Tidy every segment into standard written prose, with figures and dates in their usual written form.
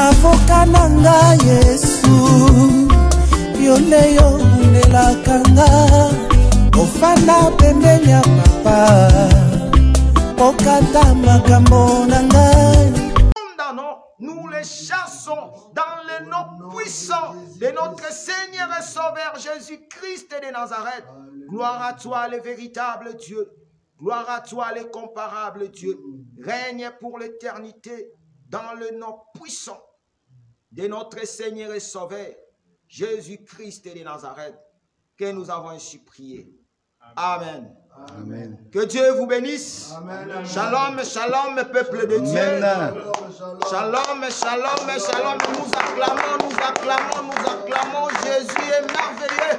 avoka nanga Yesu yoleyo nelakanga ofana pembeni ya papa okata makambo nanga. Nous les chassons dans le nom puissant de notre Seigneur et Sauveur Jésus-Christ de Nazareth. Gloire à toi, le véritable Dieu. Gloire à toi, le comparable Dieu. Règne pour l'éternité dans le nom puissant de notre Seigneur et Sauveur Jésus-Christ de Nazareth, que nous avons ainsi prié. Amen. Amen. Que Dieu vous bénisse. Amen. Shalom, shalom, peuple de Dieu. Amen. Shalom, shalom, shalom. Nous acclamons, nous acclamons, nous acclamons. Jésus est merveilleux.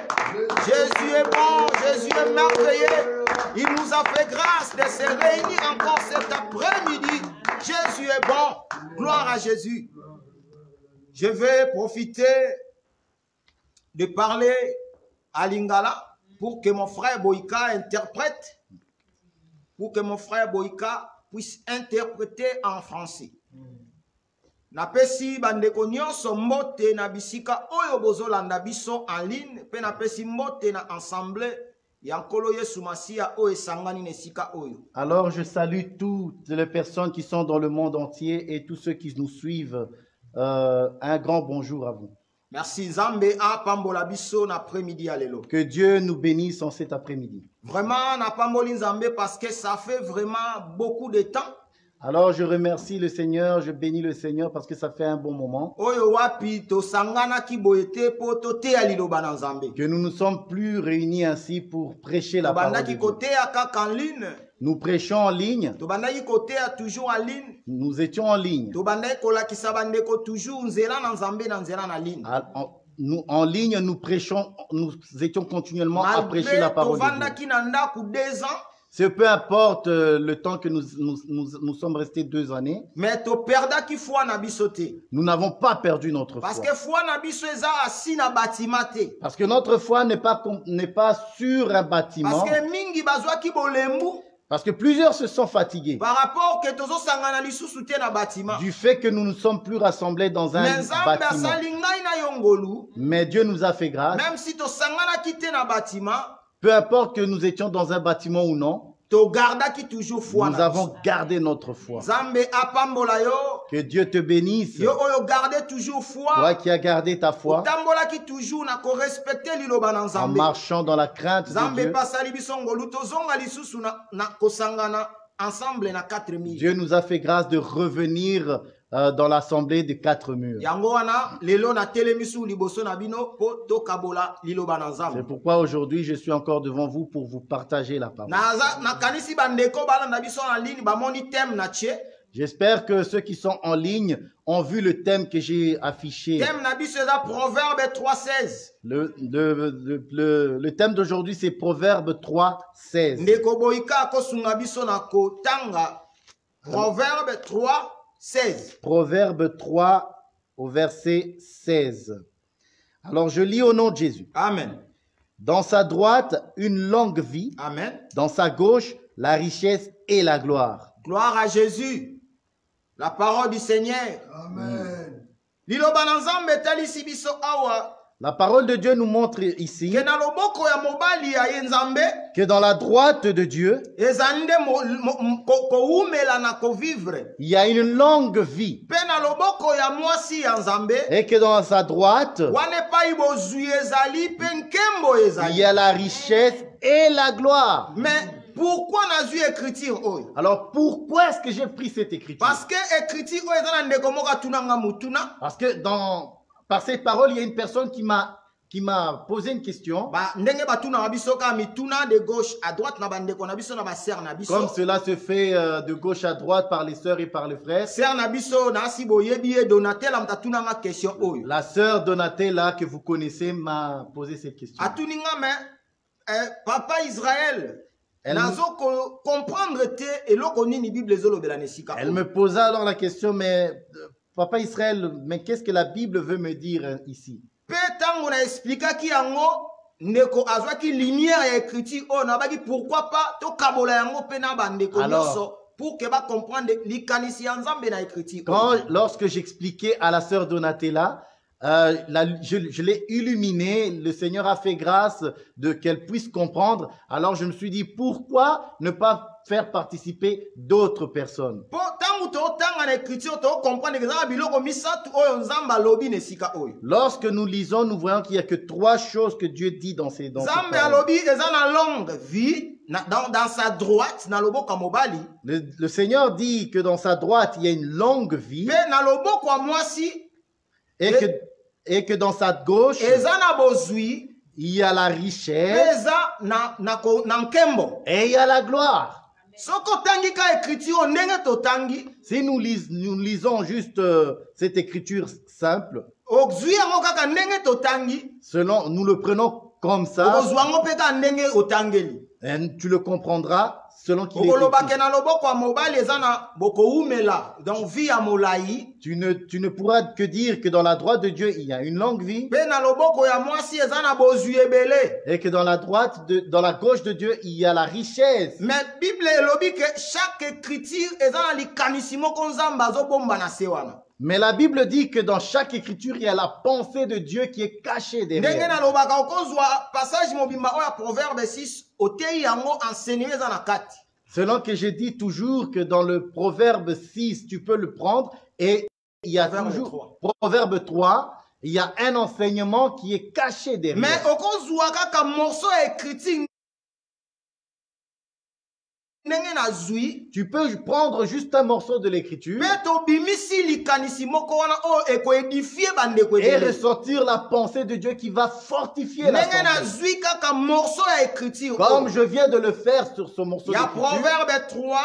Jésus est bon, Jésus est merveilleux. Il nous a fait grâce de se réunir encore cet après-midi. Jésus est bon. Gloire à Jésus. Je vais profiter de parler à Lingala pour que mon frère Boïka interprète, pour que mon frère Boïka puisse interpréter en français. Napesi bandeko nyonso mbote na bisika oyo bozolanda biso en ligne, pe napesi mbote na ensemble yankolo Yesu Masia oyo esangani nesika oyo. Alors je salue toutes les personnes qui sont dans le monde entier et tous ceux qui nous suivent. Un grand bonjour à vous. Merci Zambé a pambola biso na après-midi alelo. Que Dieu nous bénisse en cet après-midi. Vraiment na pamboli Zambé parce que ça fait vraiment beaucoup de temps. Alors je remercie le Seigneur, je bénis le Seigneur parce que ça fait un bon moment. Que nous ne sommes plus réunis ainsi pour prêcher la parole de Dieu. Nous prêchons en ligne. Nous étions en ligne. En ligne, nous prêchons, nous étions continuellement à prêcher la parole de Dieu. Ce peu importe le temps que nous sommes restés 2 années. Nous n'avons pas perdu notre foi. Parce que notre foi n'est pas sur un bâtiment. Parce que plusieurs se sont fatigués. Du fait que nous ne sommes plus rassemblés dans un bâtiment. Mais Dieu nous a fait grâce. Peu importe que nous étions dans un bâtiment ou non, nous avons gardé notre foi. Que Dieu te bénisse. Toi qui as gardé ta foi en marchant dans la crainte de Dieu. Dieu nous a fait grâce de revenir dans l'assemblée des 4 murs. C'est pourquoi aujourd'hui je suis encore devant vous pour vous partager la parole. J'espère que ceux qui sont en ligne ont vu le thème que j'ai affiché. Le thème d'aujourd'hui c'est Proverbe 3, 16. Proverbe 3, 16. Proverbe 3 au verset 16. Alors je lis au nom de Jésus. Amen. Dans sa droite, une longue vie. Amen. Dans sa gauche, la richesse et la gloire. Gloire à Jésus. La parole du Seigneur. Amen. La parole de Dieu nous montre ici que dans la droite de Dieu, il y a une longue vie. Et que dans sa droite, il y a la richesse et la gloire. Mais pourquoi on a vu écriture? Alors pourquoi est-ce que j'ai pris cette écriture? Parce que écriture Parce que par cette parole, il y a une personne qui m'a posé une question. Comme cela se fait de gauche à droite par les sœurs et par les frères. La sœur Donatella que vous connaissez m'a posé cette question. Papa Israël, elle me posa alors la question, mais Papa Israël, mais qu'est-ce que la Bible veut me dire ici? pour que ba comprendre likanisi ya Nzambe na écriture. Lorsque j'expliquais à la sœur Donatella, je l'ai illuminée, le Seigneur a fait grâce de qu'elle puisse comprendre. Alors je me suis dit, pourquoi ne pas faire participer d'autres personnes? Lorsque nous lisons, nous voyons qu'il n'y a que 3 choses que Dieu dit dans ces dans dans sa droite, le Seigneur dit que dans sa droite, il y a une longue vie. Et que dans sa gauche, il y a la richesse et il y a la gloire. Si nous lisons juste cette écriture simple, selon, nous le prenons comme ça, et tu le comprendras selon qu'il est écrit. Tu ne pourras que dire que dans la droite de Dieu, il y a une longue vie. Et que dans la droite, dans la gauche de Dieu, il y a la richesse. Mais la Bible dit que chaque écriture est dans l'ikanisimo Mais la Bible dit que dans chaque écriture, il y a la pensée de Dieu qui est cachée derrière. Selon que je dis toujours que dans le Proverbe 6, tu peux le prendre et il y a toujours Proverbe 3, il y a un enseignement qui est caché derrière. Mais tu peux prendre juste un morceau de l'écriture et ressortir la pensée de Dieu qui va fortifier la pensée. Comme je viens de le faire sur ce morceau d'écriture. Proverbe 3.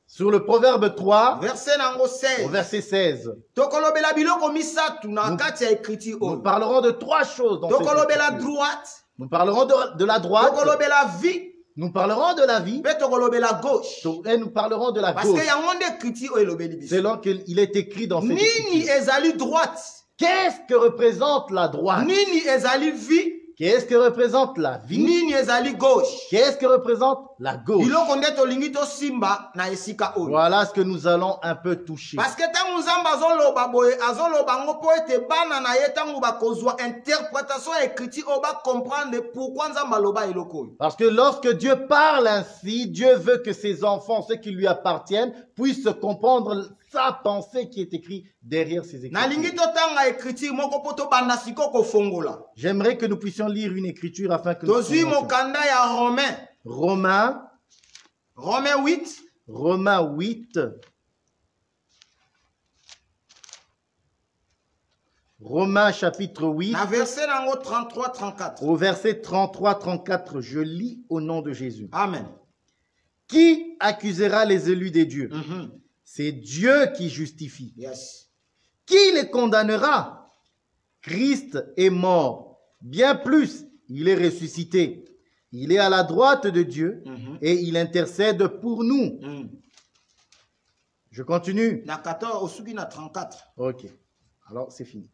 Sur le Proverbe 3, verset 16. Nous parlerons de 3 choses dans cette écriture. Nous parlerons de la droite. Nous parlerons de la vie et nous parlerons de la gauche. Selon qu'il est écrit dans cette écriture. Qu'est-ce que représente la droite? Qu'est-ce que représente la vie? Qu'est-ce que représente la gauche? Voilà ce que nous allons un peu toucher. Parce que lorsque Dieu parle ainsi, Dieu veut que ses enfants, ceux qui lui appartiennent, puissent comprendre sa pensée qui est écrite derrière ces écritures. J'aimerais que nous puissions lire une écriture afin que nous Romains 8. Romains chapitre 8. Au verset 33-34, je lis au nom de Jésus. Amen. Qui accusera les élus des dieux? C'est Dieu qui justifie. Yes. Qui les condamnera? Christ est mort. Bien plus, il est ressuscité. Il est à la droite de Dieu et il intercède pour nous. Je continue. Ok. Alors, c'est fini.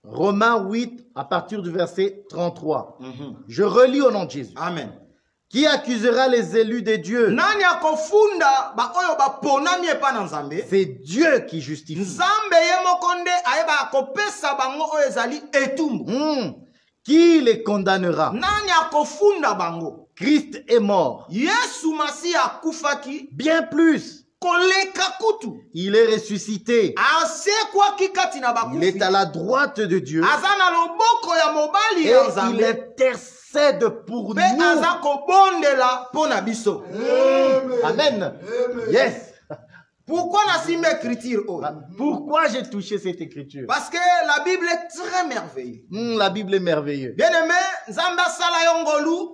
Romains 8, à partir du verset 33. Je relis au nom de Jésus. Amen. Qui accusera les élus des dieux? C'est Dieu qui justifie. Qui les condamnera? Christ est mort. Bien plus, il est ressuscité. Il est à la droite de Dieu. Et il intercède pour nous. Amen. Yes. Pourquoi pourquoi j'ai touché cette écriture? Parce que la Bible est très merveilleuse. La Bible est merveilleuse. Bien-aimé,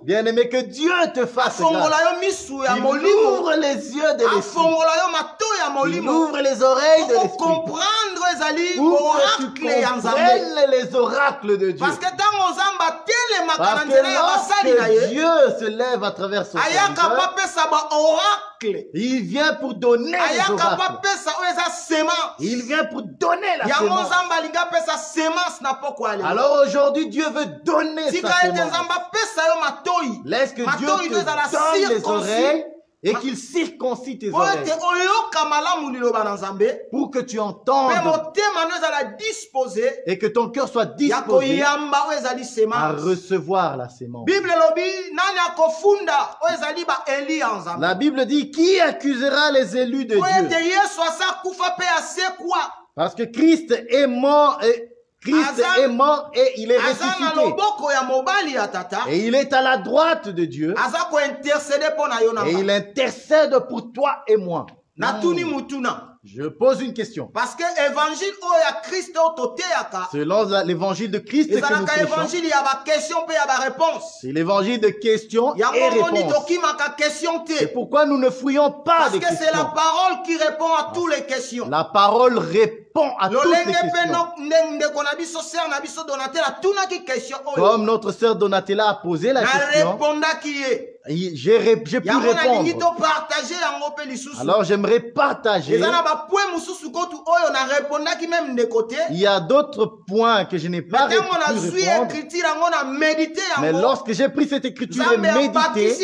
bien-aimé, que Dieu te fasse grâce. Il ouvre les yeux de l'esprit. Il ouvre les oreilles de l'esprit. Pour que tu comprennes les oracles de Dieu. Parce que Parce que lorsque Dieu se lève à travers son serviteur, il vient pour donner les oracles. Il vient pour donner la semence. Alors aujourd'hui, Dieu veut donner sa semence. Laisse que Dieu te donne les oreilles et qu'il circoncis tes oreilles pour que tu entendes et que ton cœur soit disposé à recevoir la semence. La Bible dit, qui accusera les élus de Dieu? Parce que Christ est mort et il est ressuscité. Et il est à la droite de Dieu. Et il intercède pour toi et moi. Je pose une question. Parce que l'évangile selon l'évangile de Christ que nous prêchons, c'est l'évangile de questions et réponses. C'est pourquoi nous ne fouillons pas des questions. Parce que c'est la parole qui répond à toutes les questions. La parole répond à toutes les questions. Comme notre sœur Donatella a posé la question, j'ai pu répondre. Alors j'aimerais partager. Il y a d'autres points que je n'ai pas pu répondre. Mais lorsque j'ai pris cette écriture et médité,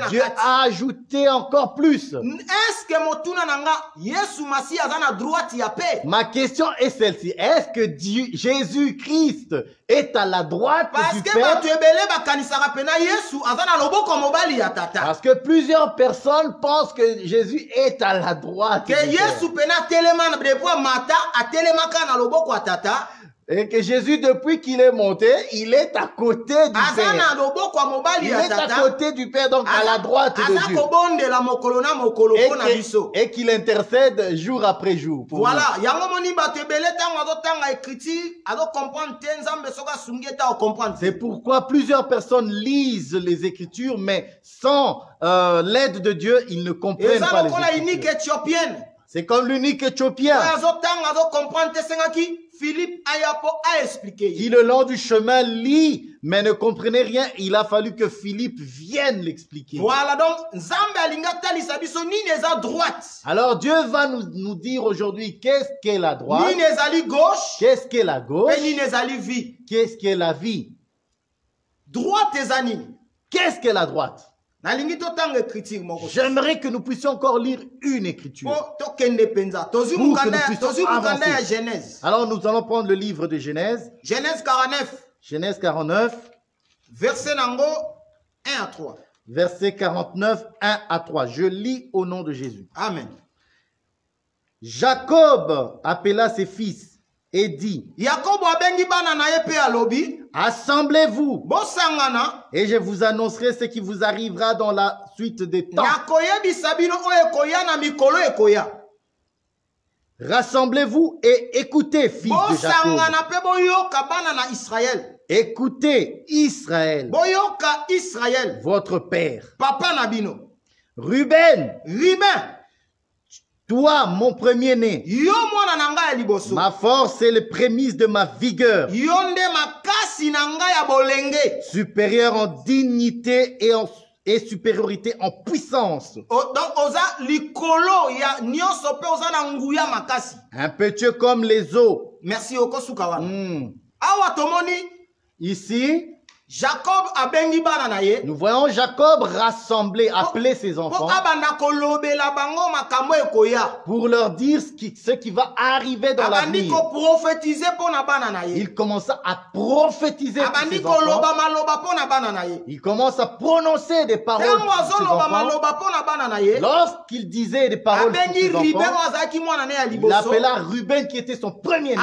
Dieu a ajouté encore plus. Ma question est celle-ci. Est-ce que Jésus-Christ est à la droite du Père? Parce que plusieurs personnes pensent que Jésus est à la droite du Père. Et que Jésus, depuis qu'il est monté, il est à côté du Père. Il est à côté du Père, donc à la droite de Dieu. Et qu'il intercède jour après jour. Voilà. C'est pourquoi plusieurs personnes lisent les Écritures, mais sans l'aide de Dieu, ils ne comprennent pas les Écritures. C'est comme l'unique Éthiopien qui le long du chemin lit mais ne comprenait rien. Il a fallu que Philippe vienne l'expliquer. Voilà, donc alors Dieu va nous dire aujourd'hui qu'est-ce qu'est la droite, qu'est-ce qu'est la gauche, qu'est-ce qu'est la vie. Qu'est-ce qu'est la droite? J'aimerais que nous puissions encore lire une écriture pour que nous puissions avancer. Alors nous allons prendre le livre de Genèse. Genèse 49. Verset 1 à 3. Verset 49, 1 à 3. Je lis au nom de Jésus. Amen. Jacob appela ses fils et dit, assemblez-vous et je vous annoncerai ce qui vous arrivera dans la suite des temps. Rassemblez-vous et écoutez, fils de Jacob. Écoutez, Israël, votre père. Ruben, toi, mon premier-né, ma force est le prémisse de ma vigueur, supérieur en dignité et supériorité en puissance. Impétueux comme les eaux. Merci. Ici, Jacob a bengi bana na ye. Nous voyons Jacob rassembler, appeler ses enfants pour leur dire ce qui va arriver dans l'avenir. Il commence à prophétiser pour ses enfants. Il commence à prononcer des paroles pour ses enfants. Lorsqu'il disait des paroles pour ses enfants, il appela Ruben qui était son premier-né.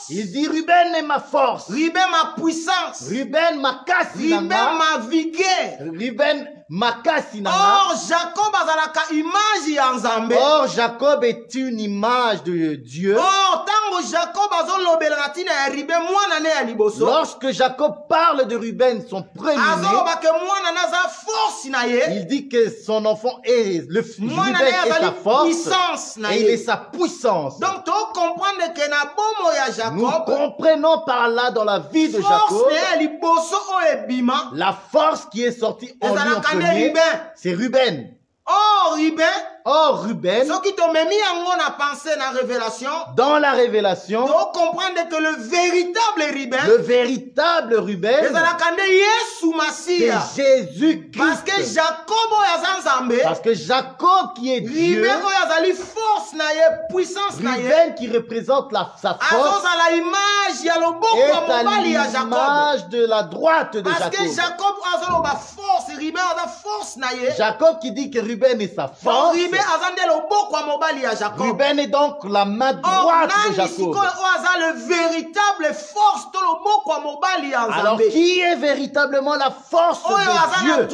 Il dit Ruben est ma force. Ruben ma puissance. Ruben makasi nanga. Ruben ma vigueur. Ruben makasi nanga. Or Jacob azalaka image ya Nzambe. Or Jacob est une image de Dieu. Or tango Lorsque Jacob parle de Ruben, son premier-né, il dit que son enfant est Ruben est sa force et il est sa puissance. Donc, tu comprends que nous comprenons par là dans la vie de Jacob, la force qui est sortie en lui en premier, c'est Ruben. Oh, Ruben. Ce qui t'ont mis en pensé dans la révélation. Dans la révélation. Tu comprendre que le véritable Ruben. C'est Jésus-Christ. Parce que Jacob qui est Dieu. Ruben qui représente sa force. Est à l'image de la droite de Jacob. Jacob qui dit que Ruben est sa force. Ruben est donc la main droite de Jacob. Alors qui est véritablement la force de Dieu?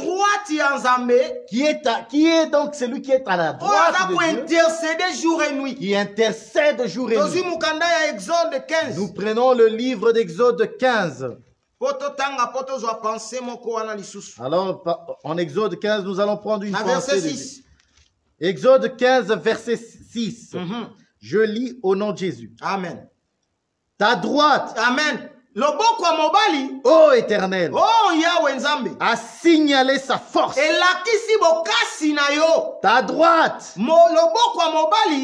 Qui est donc celui qui est à la droite de Dieu? Qui intercède jour et nuit. Nous prenons le livre d'Exode 15. Alors, en Exode 15, nous allons prendre une pensée de Dieu. Exode 15, verset 6. Je lis au nom de Jésus. Amen. Ta droite. Amen. Ô Éternel, a signalé sa force. Ta droite,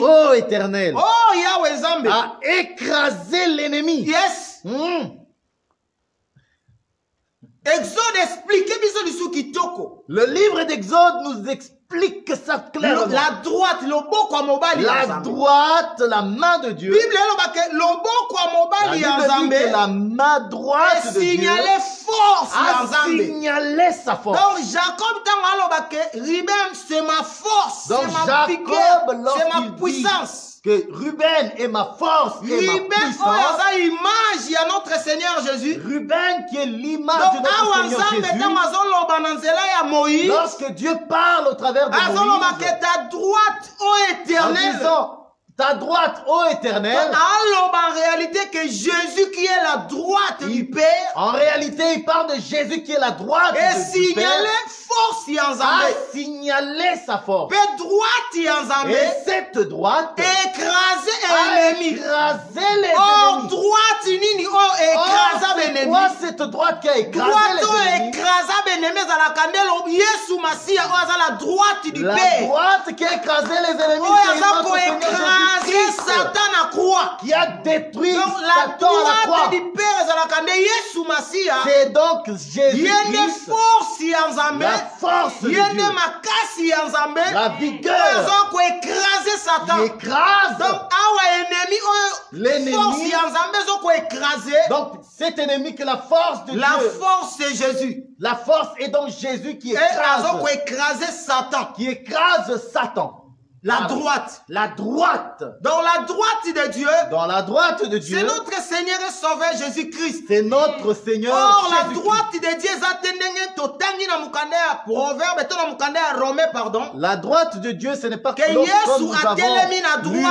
ô Éternel, a écrasé l'ennemi. Yes. Exode explique le livre d'Exode nous explique ça clairement. La droite, la main de Dieu. La Bible dit que la main droite de Dieu a signalé sa force. Donc Jacob c'est ma force, c'est ma vigueur, c'est ma puissance. Que Ruben est ma force et ma puissance. Image à notre Seigneur Jésus. Ruben qui est l'image de notre Seigneur Jésus. Lorsque Dieu parle au travers de Moïse, ta droite, ô Éternel, ta droite, ô Éternel. En réalité que Jésus qui est la droite du Père. En réalité, il parle de Jésus qui est la droite du Père. A signalé sa force. Et cette droite écrasé l'ennemi. Oh, droite nini oh écrasé l'ennemi. Quoi cette droite qui a écrasé l'ennemi? La droite du Père. La droite qui a écrasé les ennemis. Satan à croix. Qui a détruit donc, Satan à la croix. C'est donc Jésus-Christ. La force de Dieu. La vigueur. Qui écrase. L'ennemi. Donc cet ennemi que la force de Dieu. La force c'est Jésus. La force est donc Jésus qui écrase. Satan. Qui écrase Satan. La droite. La droite. Dans la droite de Dieu. Dans la droite de Dieu. C'est notre Seigneur et Sauveur Jésus-Christ. C'est notre Seigneur. Or, la droite de Dieu, la droite de Dieu, ce n'est pas que l'autre comme nous avons lu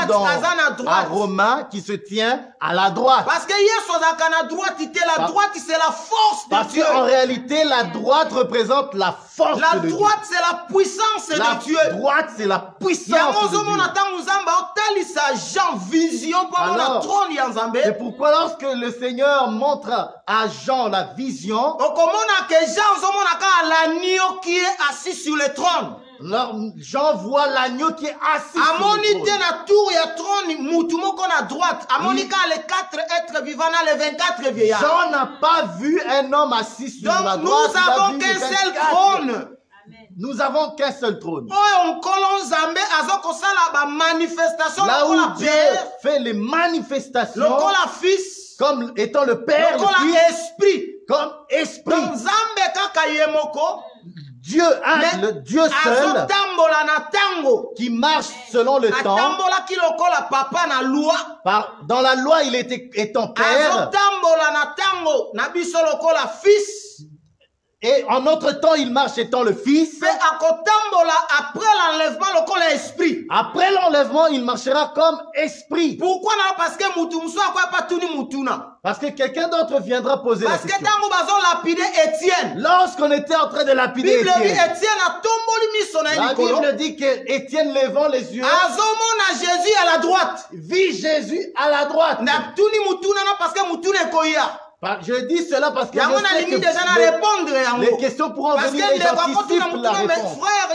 à Romains qui se tient à la droite. Parce que la droite, c'est la force de Dieu. Parce qu'en réalité, la droite représente la force de Dieu. La droite, c'est la puissance de Dieu. La droite, c'est la puissance. C'est pourquoi lorsque le Seigneur montre à Jean la vision, qui est assis sur le trône. Alors, Jean voit l'agneau qui est assis sur le trône. Jean n'a pas vu un homme assis sur la droite. Nous avons qu'un seul trône. Nous avons qu'un seul trône. Là où Dieu fait les manifestations comme étant le Père, le Fils, comme esprit. Dieu, le Dieu seul, qui marche selon le temps. Dans la loi, il était étant Père. Et en notre temps, il marche étant le Fils. Après l'enlèvement, il marchera comme esprit. Pourquoi? Parce que quelqu'un d'autre viendra poser la question. Lorsqu'on était en train de lapider Étienne, la Bible dit que Étienne levant les yeux, Jésus à la droite. Vit Jésus à la droite. Je dis cela parce que je sais que les questions pourront venir et j'anticipe la réponse. Mais frère,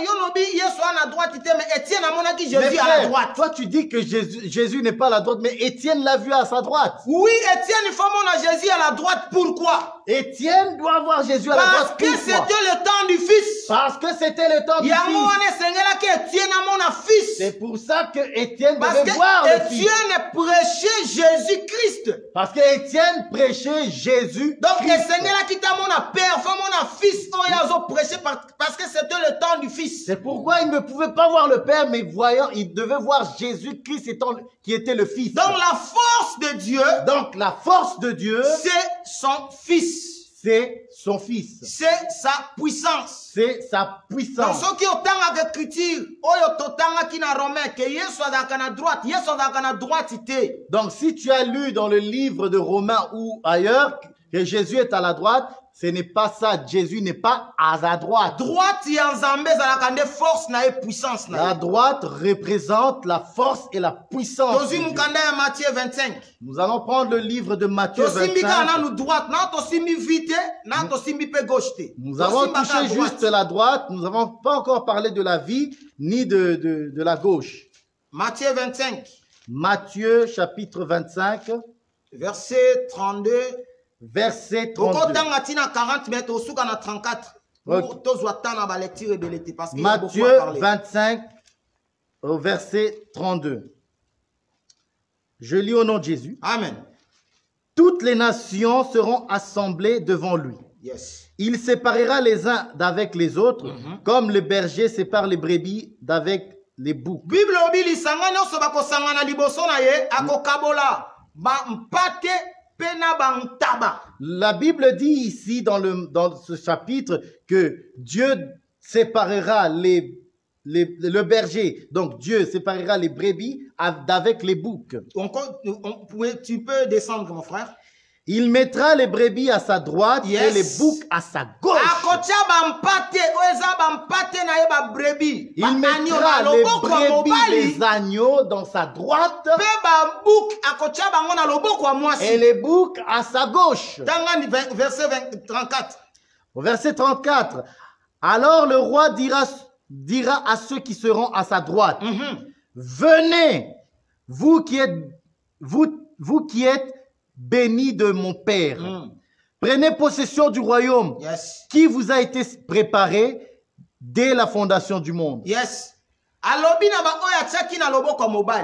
toi tu dis que Jésus n'est pas à la droite, mais Étienne l'a vu à sa droite. Oui, Étienne, il faut mon Jésus à la droite. Pourquoi? Étienne doit voir Jésus à la droite. Parce que c'était le temps du Fils. Parce que c'était le temps du Fils. C'est pour ça que Étienne devait voir le Fils. Étienne prêchait Jésus-Christ. Parce que Étienne prêchait Jésus. Donc, parce que c'était le temps du Fils. C'est pourquoi il ne pouvait pas voir le Père, mais voyant, il devait voir Jésus-Christ qui était le Fils. Donc, la force de Dieu. Donc, la force de Dieu. C'est son Fils. C'est son Fils. C'est sa puissance. C'est sa puissance. Donc, ceux qui ont tant d'écriture, donc, si tu as lu dans le livre de Romains ou ailleurs que Jésus est à la droite, ce n'est pas ça. Jésus n'est pas à sa droite. La droite représente la force et la puissance. Nous allons prendre le livre de Matthieu 25. Nous avons touché juste la droite. Nous n'avons pas encore parlé de la vie ni de la gauche. Matthieu 25. Matthieu chapitre 25. Verset 32. Verset 32. Matthieu 25, au verset 32. Je lis au nom de Jésus. Amen. Toutes les nations seront assemblées devant lui. Yes. Il séparera les uns d'avec les autres, comme le berger sépare les brebis d'avec les boucs. La Bible dit ici dans ce chapitre que Dieu séparera le berger. Donc Dieu séparera les brebis d'avec les boucs. Tu peux descendre, mon frère. Il mettra les brebis à sa droite et les boucs à sa gauche. Il mettra les brebis, les agneaux dans sa droite et les boucs à sa gauche. Verset 34. Au verset 34. Alors le roi dira à ceux qui seront à sa droite, venez, vous qui êtes bénis de mon Père. Prenez possession du royaume qui vous a été préparé dès la fondation du monde. Yes.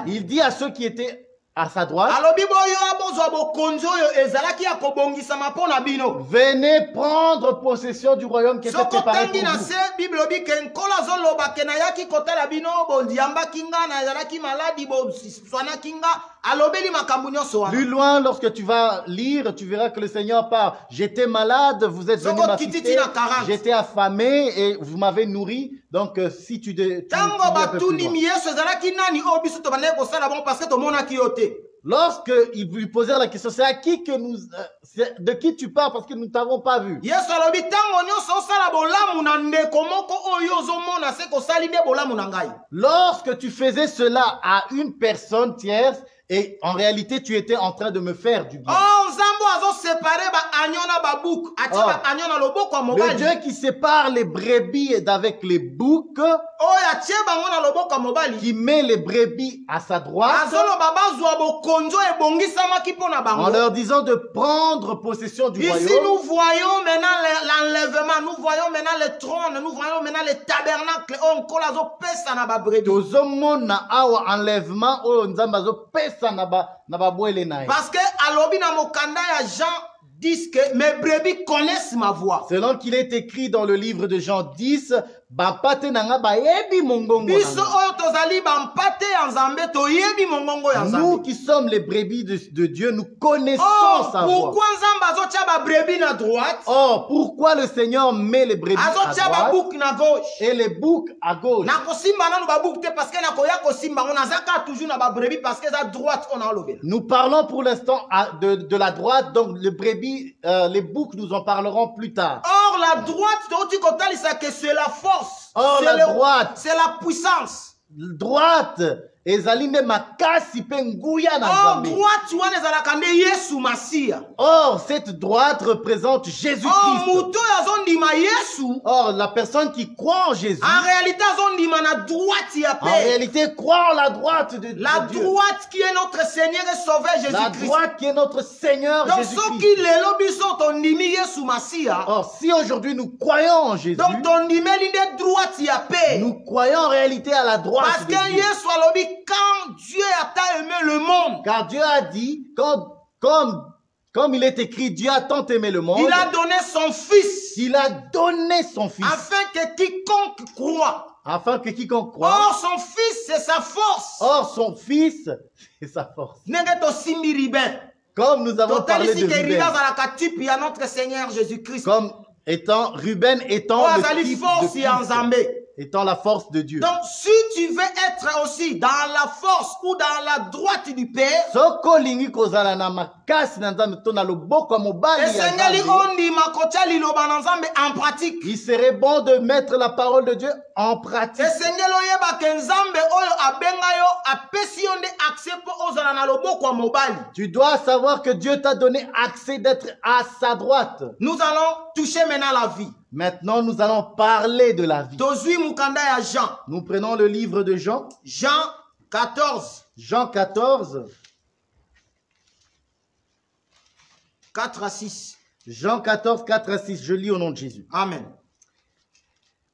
Il dit à ceux qui étaient à sa droite, venez prendre possession du royaume qui était préparé pour vous. Plus loin, lorsque tu vas lire, tu verras que le Seigneur parle. J'étais malade, vous êtes venu m'assister. J'étais affamé et vous m'avez nourri. Donc, si tu lorsque ils lui posèrent la question, c'est à qui que de qui tu parles parce que nous ne t'avons pas vu. Lorsque tu faisais cela à une personne tierce, et en réalité, tu étais en train de me faire du bien. Le Dieu qui sépare les brebis d'avec les boucs, qui met les brebis à sa droite, en leur disant de prendre possession du royaume. Ici, nous voyons maintenant l'enlèvement, nous voyons maintenant les trônes, nous voyons maintenant les tabernacles. Parce que alobi na mokanda ya Jean disent que mes brebis connaissent ma voix. Selon qu'il est écrit dans le livre de Jean 10, bampate nanga bayebi mongongo biso oyo tozali bampate ya Nzambe toyebi mongongo ya Nzambe. Nous qui sommes les brebis de Dieu, nous connaissons sa voix. Pourquoi Nzambe azotia ba brebis na droite? Oh, pourquoi le Seigneur met les brebis à azotia ba bouc na gauche et les boucs à gauche? Na kosimba nanu ba bouc te parce que na koya kosimba on azaka toujours na ba brebis parce que à droite on a lobé. Nous parlons pour l'instant de la droite, donc les brebis, les boucs, nous en parlerons plus tard. Or la droite, c'est la force. Or la droite, c'est la puissance. Droite. Or, cette droite représente Jésus-Christ. Or, la personne qui croit en Jésus, en réalité, croit en la droite de Dieu. La droite qui est notre Seigneur et Sauveur Jésus-Christ. La droite qui est notre Seigneur Jésus-Christ. Or, si aujourd'hui nous croyons en Jésus, nous croyons en réalité à la droite parce de que Dieu. Quand Dieu a tant aimé le monde, car Dieu a dit, comme il est écrit, Dieu a tant aimé le monde, il a donné son Fils. Il a donné son Fils. Afin que quiconque croit. Afin que quiconque croit. Or, son Fils, c'est sa force. Or, son Fils, c'est sa force. Comme nous avons parlé de Ruben. Notre Seigneur Jésus-Christ. Comme étant, Ruben étant le type de Fils. Étant la force de Dieu. Donc, si tu veux être aussi dans la force ou dans la droite du Père, en pratique, il serait bon de mettre la parole de Dieu en pratique. Tu dois savoir que Dieu t'a donné accès d'être à sa droite. Nous allons toucher maintenant la vie. Maintenant, nous allons parler de la vie. Jean. Nous prenons le livre de Jean. Jean 14. Jean 14. 4 à 6. Jean 14, 4 à 6. Je lis au nom de Jésus. Amen.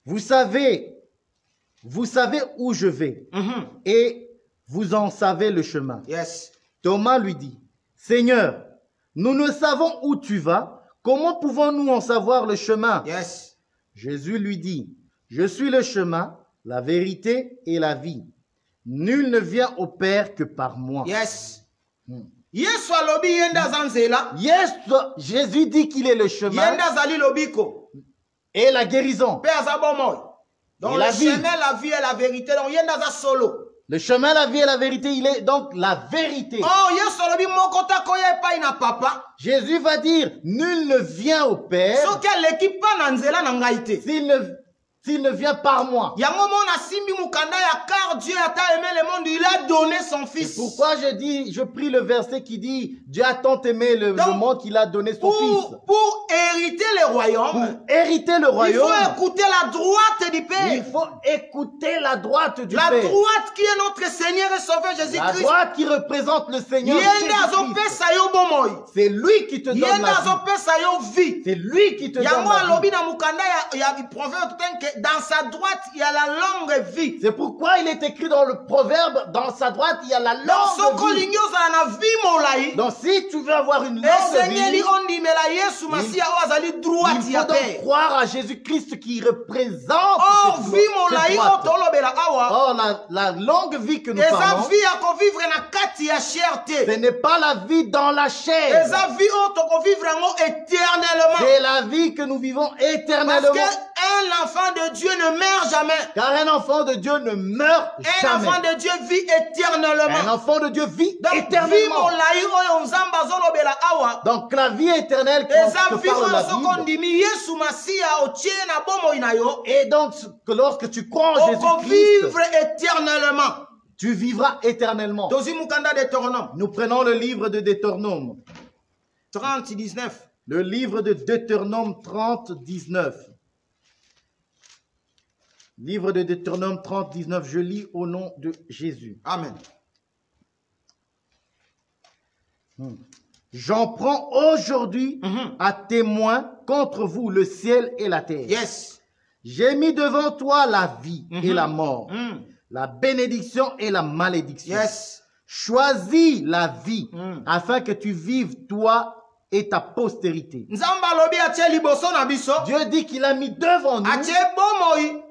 Vous savez où je vais. Et vous en savez le chemin. Yes. Thomas lui dit, Seigneur, nous ne savons où tu vas. Comment pouvons-nous en savoir le chemin? Yes. Jésus lui dit, je suis le chemin, la vérité et la vie. Nul ne vient au Père que par moi. Yes. Yes, Jésus dit qu'il est le chemin et la guérison. Donc le chemin, la vie et la vérité. Donc solo. Le chemin, la vie et la vérité, il est donc la vérité. Jésus va dire, nul ne vient au Père s'il ne vient par moi. Car Dieu a tant aimé le monde, il a donné son Fils. Pourquoi je prie le verset qui dit, Dieu a tant aimé le monde qu'il a donné son Fils. Pour hériter le royaume. Pour hériter le royaume. Il faut écouter la droite du Père. Il faut écouter la droite du Père. La droite qui est notre Seigneur et Sauveur Jésus-Christ. La droite qui représente le Seigneur Jésus-Christ. C'est lui qui te donne la vie. C'est lui qui te donne la vie. Dans sa droite, il y a la longue vie. C'est pourquoi il est écrit dans le proverbe, dans sa droite, il y a la longue vie. Donc si tu veux avoir une longue vie, il faut donc croire à Jésus-Christ qui représente cette droite. Or, la longue vie que nous parlons, ce n'est pas la vie dans la chair. C'est la vie que nous vivons éternellement. Parce qu'un enfant de Dieu ne meurt jamais. Car un enfant de Dieu ne meurt jamais. Un enfant de Dieu vit éternellement. Un enfant de Dieu vit éternellement. Donc la vie éternelle que parle la Bible. Et donc lorsque tu crois en Jésus-Christ, tu vivras éternellement. Nous prenons le livre de Deutéronome 30, 19. Le livre de Deutéronome 30, 19. Livre de Deutéronome 30, 19, je lis au nom de Jésus. Amen. J'en prends aujourd'hui à témoin contre vous le ciel et la terre. Yes. J'ai mis devant toi la vie et la mort, la bénédiction et la malédiction. Yes. Choisis la vie afin que tu vives toi et ta postérité. Dieu dit qu'il a mis devant nous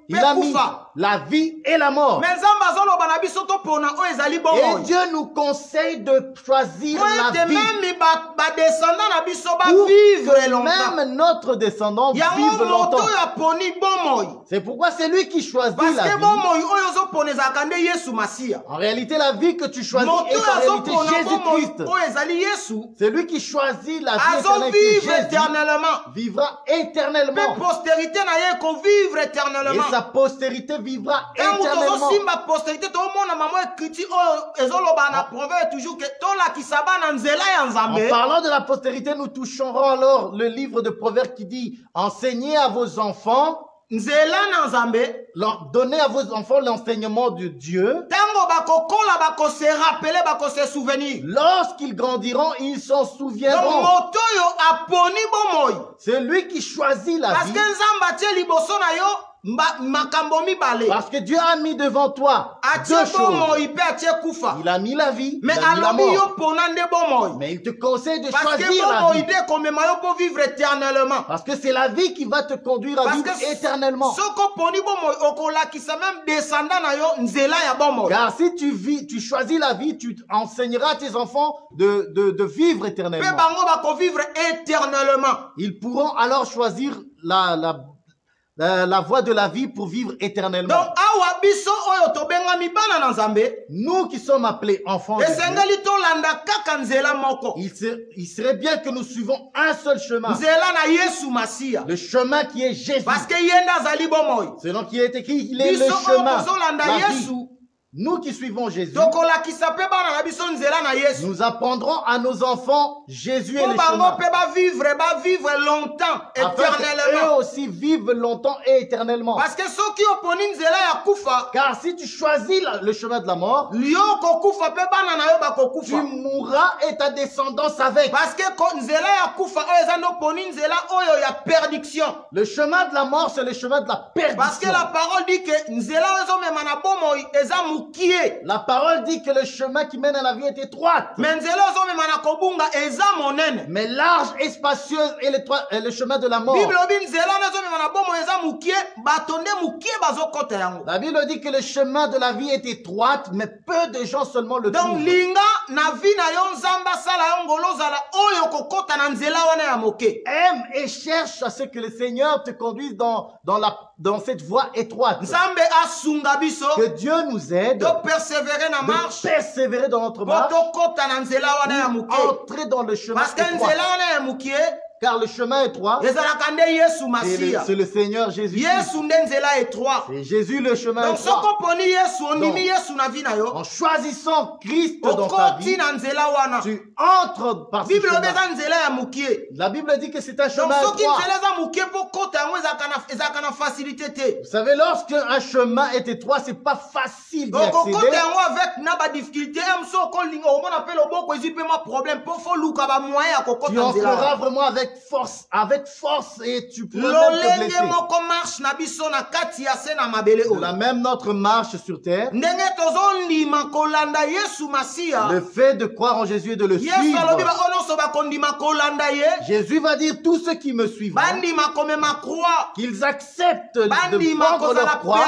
Il a mis la vie et la mort. Et Dieu nous conseille de choisir la vie. Pour que même notre descendant vive longtemps. C'est pourquoi c'est lui qui choisit la vie. En réalité, la vie que tu choisis est en réalité Jésus-Christ. C'est lui qui choisit la vie éternelle. Jésus vivra éternellement. Et sa postérité vivra éternellement. En parlant de la postérité, nous toucherons alors le livre de Proverbes qui dit « Enseignez à vos enfants » donnez à vos enfants l'enseignement de Dieu. Lorsqu'ils grandiront, ils s'en souviendront. C'est lui qui choisit la vie. Parce que Dieu a mis devant toi deux choses. Il a mis la vie, il a mis la mort. Mais il te conseille de choisir la vie. Parce que c'est la vie qui va te conduire à vivre éternellement. Car si tu choisis la vie, tu enseigneras à tes enfants de vivre éternellement. Ils pourront alors choisir la voie de la vie pour vivre éternellement. Nous qui sommes appelés enfants de Dieu, il serait bien que nous suivons un seul chemin. Le chemin qui est Jésus. Selon qui est écrit, il est le chemin, la vie. Nous qui suivons Jésus, nous apprendrons à nos enfants Jésus et le chemin. Afin qu'eux aussi vivent longtemps et éternellement. Car si tu choisis le chemin de la mort, tu mourras et ta descendance avec. Le chemin de la mort, c'est le chemin de la perdition. Parce que la parole dit que la parole dit que le chemin qui mène à la vie est étroite. Mais large et spacieux est le chemin de la mort. La Bible dit que le chemin de la vie est étroite, mais peu de gens seulement le trouvent. Aime et cherche à ce que le Seigneur te conduise dans cette voie étroite. Que Dieu nous aide de persévérer dans marche, persévérer dans notre marche, entrer dans le chemin étroit. Car le chemin étroit, c'est le Seigneur Jésus. C'est Jésus le chemin étroit. Donc, en choisissant Christ dans ta vie, tu entres par ce chemin. La Bible dit que c'est un chemin étroit. Vous savez, lorsqu'un chemin est étroit, c'est pas facile d'y accéder. Tu entreras vraiment avec force et tu pourras même te blesser. De la même notre marche sur terre, le fait de croire en Jésus et de le suivre, Jésus va dire tous ceux qui me suivent qu'ils acceptent de prendre leur croix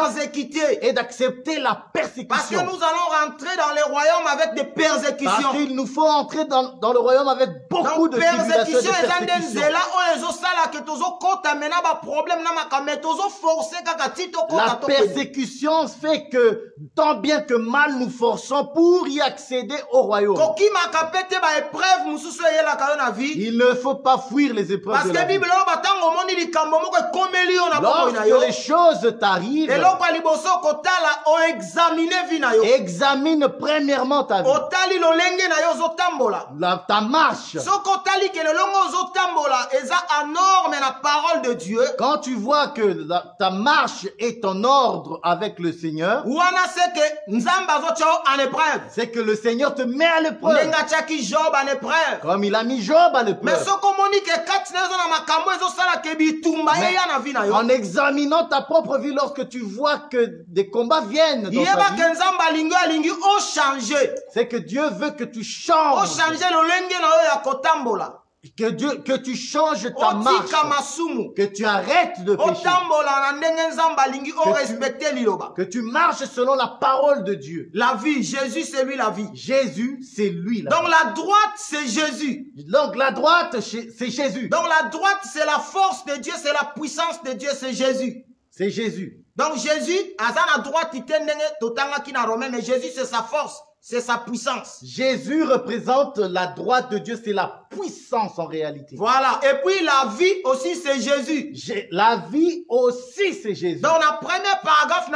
et d'accepter la persécution. Parce que nous allons rentrer dans le royaume avec des persécutions. Parce qu'il nous faut entrer dans le royaume avec beaucoup de tribulations et de persécutions. La persécution fait que tant bien que mal nous forçons pour y accéder au royaume. Il ne faut pas fuir les épreuves de la vie. Lorsque les choses t'arrivent, examine premièrement ta vie, ta marche. Quand tu vois que ta marche est en ordre avec le Seigneur, c'est que le Seigneur te met à l'épreuve. Comme il a mis Job à l'épreuve. En examinant ta propre vie, lorsque tu vois que des combats viennent dans ta vie, c'est que Dieu veut que tu changes. que tu changes ta marche, que tu arrêtes de pécher, que tu marches selon la parole de Dieu. La vie, Jésus c'est lui la vie. Jésus c'est lui la vie. Donc la droite c'est Jésus. Donc la droite c'est Jésus. Donc la droite c'est la force de Dieu, c'est la puissance de Dieu, c'est Jésus. C'est Jésus. Donc Jésus, à la droite, mais Jésus c'est sa force. C'est sa puissance. Jésus représente la droite de Dieu, c'est la puissance en réalité. Voilà. Et puis la vie aussi, c'est Jésus. La vie aussi, c'est Jésus. Dans le premier paragraphe,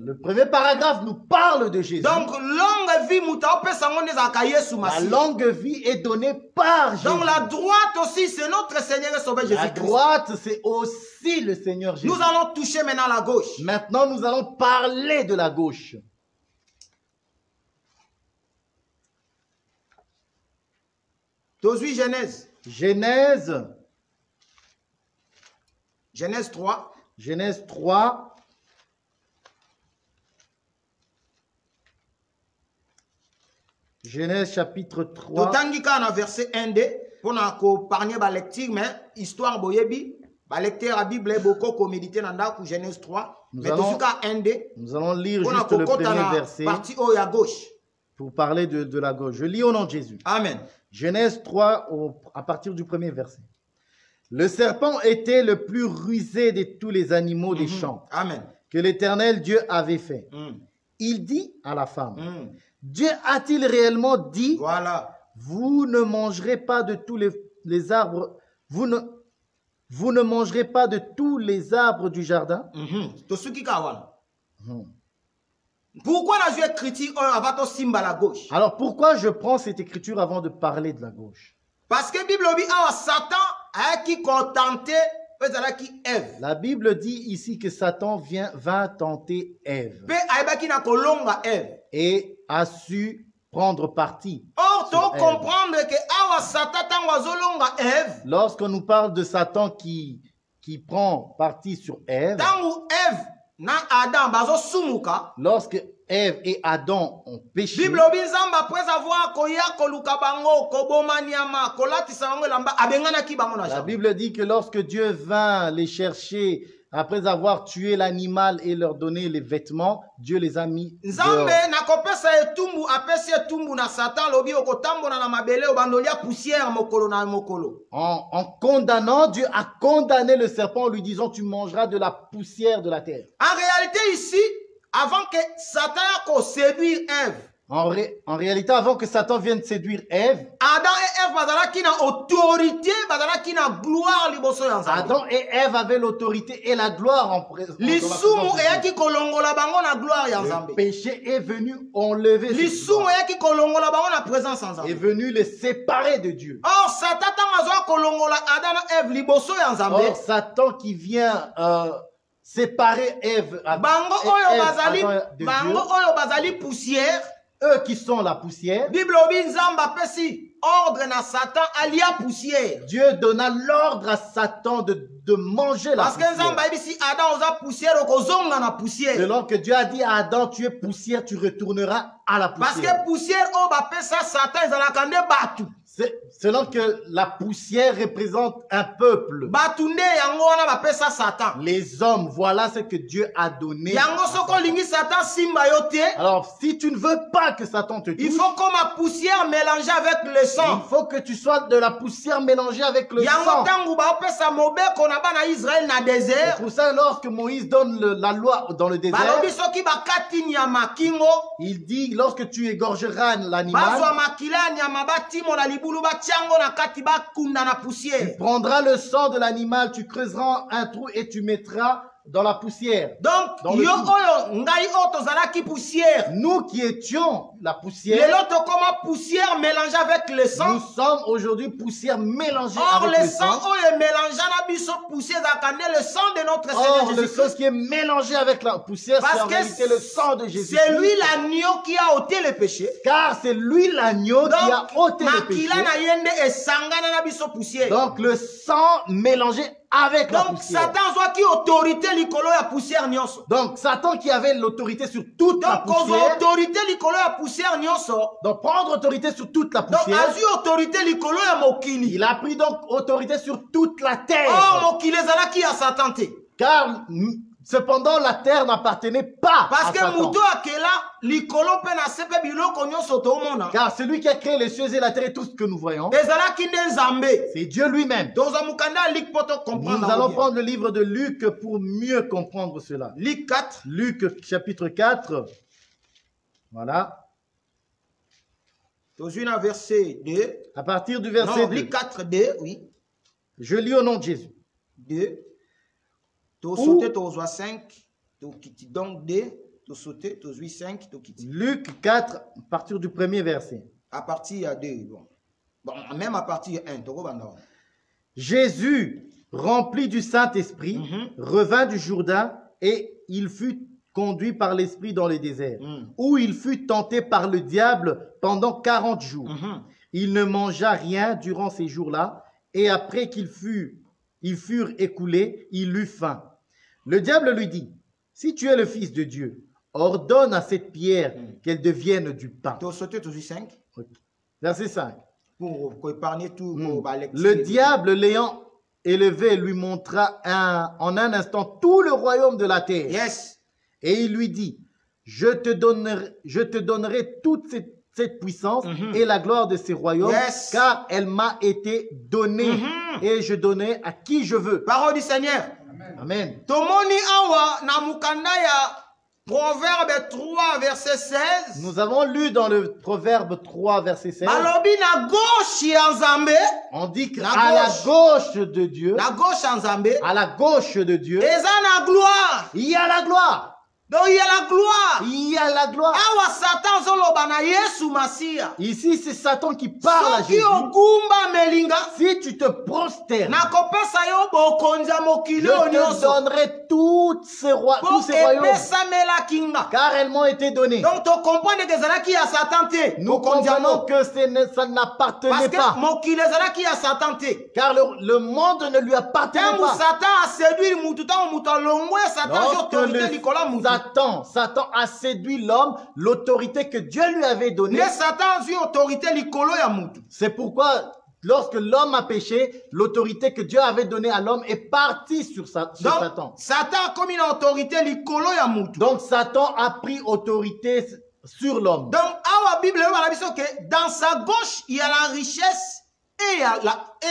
le premier paragraphe nous parle de Jésus. Donc, longue vie, la longue vie est donnée par Jésus. Donc, la droite aussi, c'est notre Seigneur et Sauveur Jésus-Christ. La droite, c'est aussi le Seigneur Jésus. Nous allons toucher maintenant la gauche. Maintenant, nous allons parler de la gauche. Genèse. Genèse 3. Genèse 3. Genèse chapitre 3. Verset 1D. Pour nous parler de la lecture, mais histoire boyebi. La lecture à la Bible est beaucoup comme méditer dans la Genèse 3. Nous allons lire juste le premier verset. Partie haut à gauche. Pour parler de la gauche. Je lis au nom de Jésus. Amen. Genèse 3, à partir du premier verset. Le serpent était le plus rusé de tous les animaux des champs. Amen. Que l'Éternel Dieu avait fait. Il dit à la femme, Dieu a-t-il réellement dit, voilà, vous ne mangerez pas de tous les arbres, vous ne mangerez pas de tous les arbres du jardin? Pourquoi la écriture avant simba la gauche? Alors pourquoi je prends cette écriture avant de parler de la gauche? Parce que la Bible dit que Satan a qui contenté Ève. La Bible dit ici que Satan vint tenter Ève. Et a su prendre parti. Or, tu comprendre que Satan Ève. Lorsqu'on nous parle de Satan qui prend parti sur Ève. Lorsque Ève et Adam ont péché, la Bible dit que lorsque Dieu vint les chercher, après avoir tué l'animal et leur donné les vêtements, Dieu les a mis dehors. En condamnant, Dieu a condamné le serpent en lui disant, tu mangeras de la poussière de la terre. En réalité ici, avant que Satan séduise Ève, en réalité, avant que Satan vienne séduire Ève, Adam et Ève avaient l'autorité et la gloire en présence. Le péché est venu enlever. Est venu les séparer de Dieu. Or, Satan qui vient séparer Ève de Dieu, eux qui sont la poussière, Dieu donna l'ordre à Satan de manger la poussière. Selon que Dieu a dit à Adam, tu es poussière, tu retourneras à la poussière. Parce que poussière, selon que la poussière représente un peuple. Les hommes, voilà ce que Dieu a donné. Alors, si tu ne veux pas que Satan te touche, il faut que ma poussière mélangée avec le sang. Il faut que tu sois de la poussière mélangée avec le sang. C'est pour ça, lorsque Moïse donne la loi dans le désert, il dit, lorsque tu égorgeras l'animal, tu prendras le sang de l'animal, tu creuseras un trou et tu mettras dans la poussière. Donc, nous qui étions la poussière, poussière mélangée avec le sang. Nous sommes aujourd'hui poussière mélangée avec le sang. Or, le sang de notre Seigneur Jésus. Le sang qui est mélangé avec la poussière, c'est en réalité le sang de Jésus. C'est lui l'agneau qui a ôté le péché. Car c'est lui l'agneau qui a ôté le péché. Donc le sang mélangé avec la Donc poussière. Satan soit qui autorité likolo ya poussière nyonso. Donc Satan qui avait l'autorité sur toute la poussière. Donc autorité likolo ya poussière nyonso. Donc prendre autorité sur toute la poussière. Donc azu autorité likolo ya mokili. Il a pris donc autorité sur toute la terre. Oh mokili ezalaki ya Satan te. Car cependant la terre n'appartenait pas parce à que Satan. muto akela likolo pe na sepe biloko nyonso tomona. Car celui qui a créé les cieux et la terre et tout ce que nous voyons, ezalaki nde Nzambe. c'est Dieu lui-même. Toza mukanda lik poto comprendre. Nous allons prendre le livre de Luc pour mieux comprendre cela. Luc 4. Luc chapitre 4. Voilà. Tozuina verset 2. À partir du verset 2. Luc 4, 2, oui. Je lis au nom de Jésus. 2. Tu sauté, tu 5. Donc 2. Tu sauté, tu 5. Luc 4, à partir du premier verset. À partir de 2. Bon, même à partir de 1. Jésus, rempli du Saint-Esprit, revint du Jourdain et il fut conduit par l'Esprit dans le désert, où il fut tenté par le diable pendant 40 jours. Il ne mangea rien durant ces jours-là, et après qu'ils furent écoulés, il eut faim. Le diable lui dit, « Si tu es le Fils de Dieu, ordonne à cette pierre qu'elle devienne du pain. » Verset 5. Pour épargner tout. Le diable l'ayant élevé lui montra en un instant tout le royaume de la terre. Yes. Et il lui dit, je te donnerai toute cette puissance et la gloire de ces royaumes, car elle m'a été donnée et je donnais à qui je veux. Parole du Seigneur. Amen. Tomoni awa na mukanda ya Proverbe 3 verset 16. Nous avons lu dans le Proverbe 3 verset 16. Balobi na gauche ya Nzambe. On dit qu'à la gauche de Dieu, la gauche ya Nzambe, à la gauche de Dieu, eza na gloire. Il y a la gloire. Donc il y a la gloire. Il y a la gloire. Awa Satan zoloba na Yesu Masia. Ici c'est Satan qui parle à Jésus. Si tu te prosternes, je te donnerai tous ces royaumes, car elles m'ont été données. Donc tu comprends que Satan te. Nous comprenons que ça n'appartenait pas. Car le monde ne lui appartenait pas. Satan a séduit l'homme, l'autorité que Dieu lui avait donnée. C'est pourquoi, lorsque l'homme a péché, l'autorité que Dieu avait donnée à l'homme est partie sur Satan. Donc Satan a pris autorité sur l'homme. Donc, la Bible que dans sa gauche, il y a la richesse et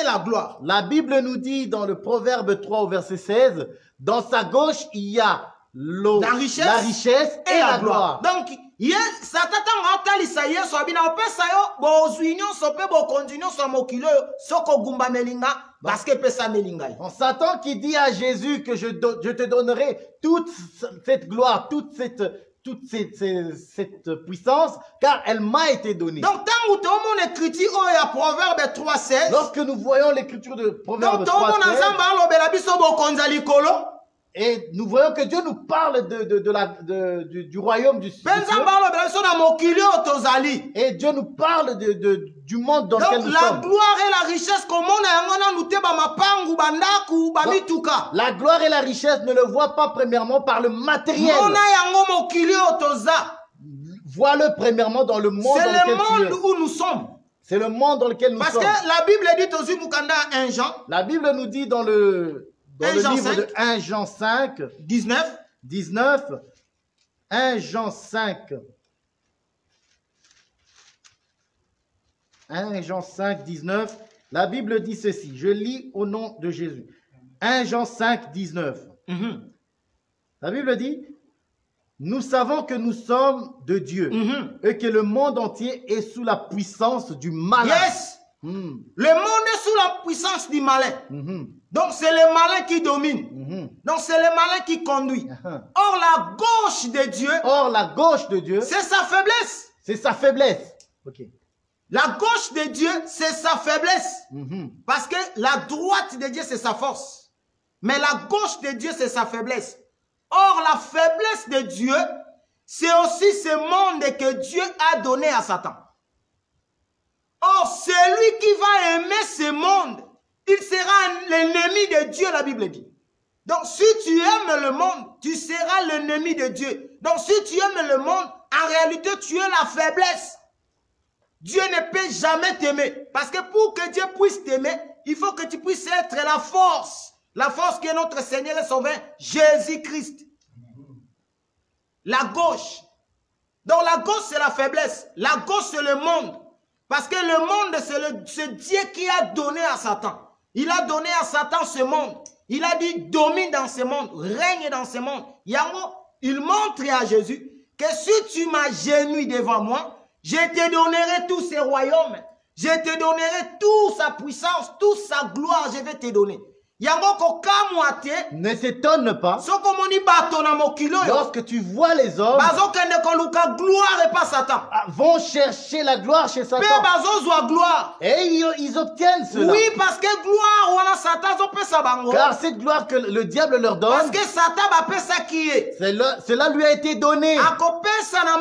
la gloire. La Bible nous dit dans le Proverbe 3 au verset 16, dans sa gauche, il y a la richesse et la gloire. Donc, Satan Satan qui dit à Jésus que je te donnerai toute cette gloire, toute cette puissance, car elle m'a été donnée. Donc, lorsque nous voyons l'écriture de Proverbe 3, et nous voyons que Dieu nous parle du royaume du ciel. Et Dieu nous parle du monde dans lequel nous sommes. La gloire et la richesse, la gloire et la richesse ne le voient pas premièrement par le matériel. Vois-le premièrement dans le monde dans lequel tu es. C'est le monde où nous sommes. C'est le monde dans lequel nous sommes. Parce que la Bible dit aussi, un Jean. La Bible nous dit dans le livre de 1 Jean 5, 19, 1 Jean 5, 1 Jean 5, 19, la Bible dit ceci, je lis au nom de Jésus. 1 Jean 5, 19. La Bible dit, nous savons que nous sommes de Dieu et que le monde entier est sous la puissance du malin. Yes! Le monde est sous la puissance du malin. Donc c'est le malin qui domine. Donc c'est le malin qui conduit. Or la gauche de Dieu, c'est sa faiblesse. C'est sa faiblesse. Okay. La gauche de Dieu, c'est sa faiblesse. Parce que la droite de Dieu, c'est sa force. Mais la gauche de Dieu, c'est sa faiblesse. Or la faiblesse de Dieu, c'est aussi ce monde que Dieu a donné à Satan. Or, celui qui va aimer ce monde, il sera l'ennemi de Dieu, la Bible dit. Donc, si tu aimes le monde, tu seras l'ennemi de Dieu. Donc, si tu aimes le monde, en réalité, tu es la faiblesse. Dieu ne peut jamais t'aimer. Parce que pour que Dieu puisse t'aimer, il faut que tu puisses être la force. La force qui est notre Seigneur et Sauveur, Jésus-Christ. La gauche. Donc, la gauche, c'est la faiblesse. La gauche, c'est le monde. Parce que le monde, c'est Dieu qui a donné à Satan. Il a donné à Satan ce monde. Il a dit, domine dans ce monde, règne dans ce monde. Il montre à Jésus que si tu m'agenouilles devant moi, je te donnerai tous ces royaumes. Je te donnerai toute sa puissance, toute sa gloire, je vais te donner. Ne t'étonne pas lorsque tu vois les hommes vont chercher la gloire chez Satan. Et ils obtiennent cela. Oui, parce que gloire, car cette gloire que le diable leur donne, parce que cela lui a été donné. Et Satan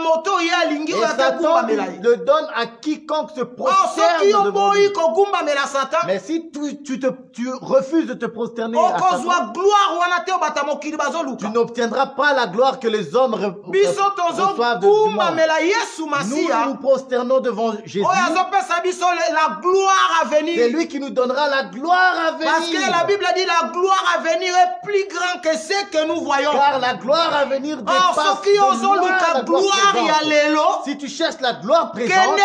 le donne à quiconque se prosterne devant lui. Mais si tu refuses de te prosterner à Satan, tu n'obtiendras pas la gloire que les hommes reçoivent du monde. Nous nous prosternons devant Jésus. C'est lui qui nous donnera la gloire à venir. Parce que la Bible dit la gloire à venir est plus grande que ce que nous voyons. Car la gloire à venir dépasse de loin la gloire présente. Si tu cherches la gloire présente,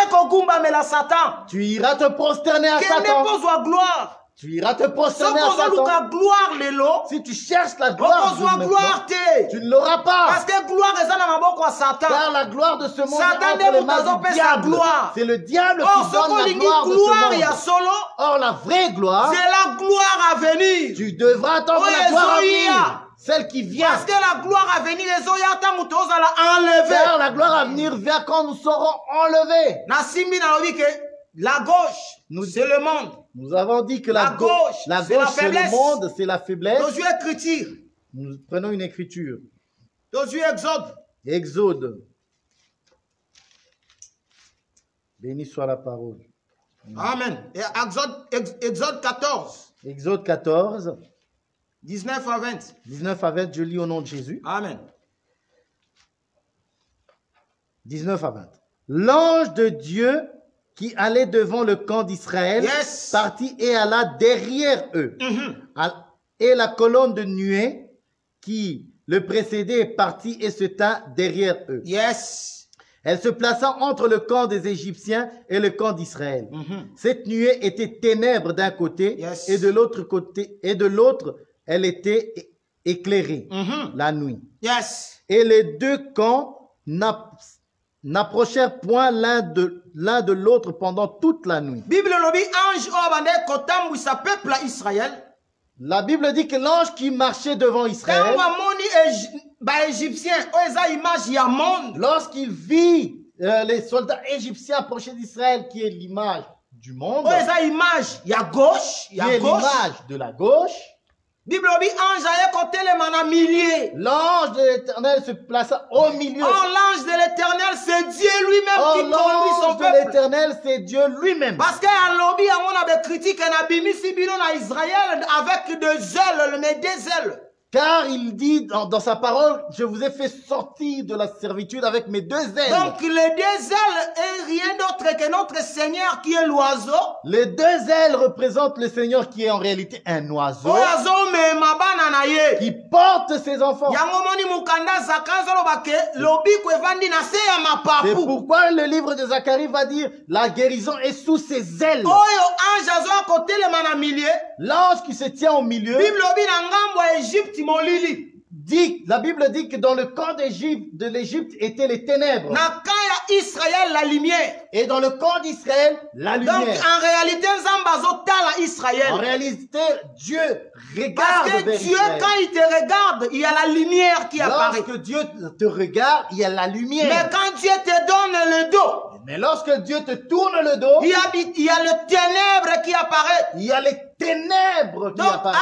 tu iras te prosterner à Satan. Tu iras te prosterner à Satan. Si tu cherches la gloire, tu ne l'auras pas. Parce que gloire est dans Satan. Car la gloire de ce monde est entre les mains du diable. C'est le diable qui donne la gloire de ce monde. Or, la vraie gloire, c'est la gloire à venir. Tu devras attendre la gloire à venir. Celle qui vient. Parce que la gloire à venir, car la gloire à venir vient quand nous serons enlevés. La gauche, c'est le monde. Nous avons dit que la gauche c'est le monde, c'est la faiblesse. Nous prenons une écriture. Exode. Béni soit la parole. Amen. Et Exode 14. Exode 14. 19 à 20. 19 à 20, je lis au nom de Jésus. Amen. 19 à 20. L'ange de Dieu qui allait devant le camp d'Israël, partit et alla derrière eux. Et la colonne de nuée qui le précédait partit et se tint derrière eux. Elle se plaça entre le camp des Égyptiens et le camp d'Israël. Cette nuée était ténèbres d'un côté et de l'autre côté, et de l'autre, elle était éclairée la nuit. Et les deux camps n'approchèrent point l'un de l'autre pendant toute la nuit. La Bible dit que l'ange qui marchait devant Israël, lorsqu'il vit les soldats égyptiens approcher d'Israël, qui est l'image du monde, qui est l'image de la gauche, l'ange de l'Éternel se plaça au milieu. L'ange de l'Éternel, c'est Dieu lui-même qui conduit son peuple. L'ange de l'Éternel, c'est Dieu lui-même. Parce qu'à lobby, on a des critiques en Israël avec des ailes, mais des ailes. Car il dit dans sa parole, je vous ai fait sortir de la servitude avec mes deux ailes. Donc les deux ailes est rien d'autre que notre Seigneur qui est l'oiseau. Les deux ailes représentent le Seigneur qui est en réalité un oiseau. Qui porte ses enfants. C'est pourquoi le livre de Zacharie va dire, la guérison est sous ses ailes. L'ange qui se tient au milieu, la Bible dit que dans le camp de l'Égypte étaient les ténèbres. Israël, la lumière. Et dans le camp d'Israël, la lumière. Donc en réalité, Israël. En réalité, Dieu regarde. Parce que Dieu, quand il te regarde, il y a la lumière qui apparaît. Lorsque Dieu te regarde, il y a la lumière. Mais quand Dieu te donne le dos, mais lorsque Dieu te tourne le dos, il y a le ténèbre qui apparaît. Il y a les ténèbres qui apparaissent.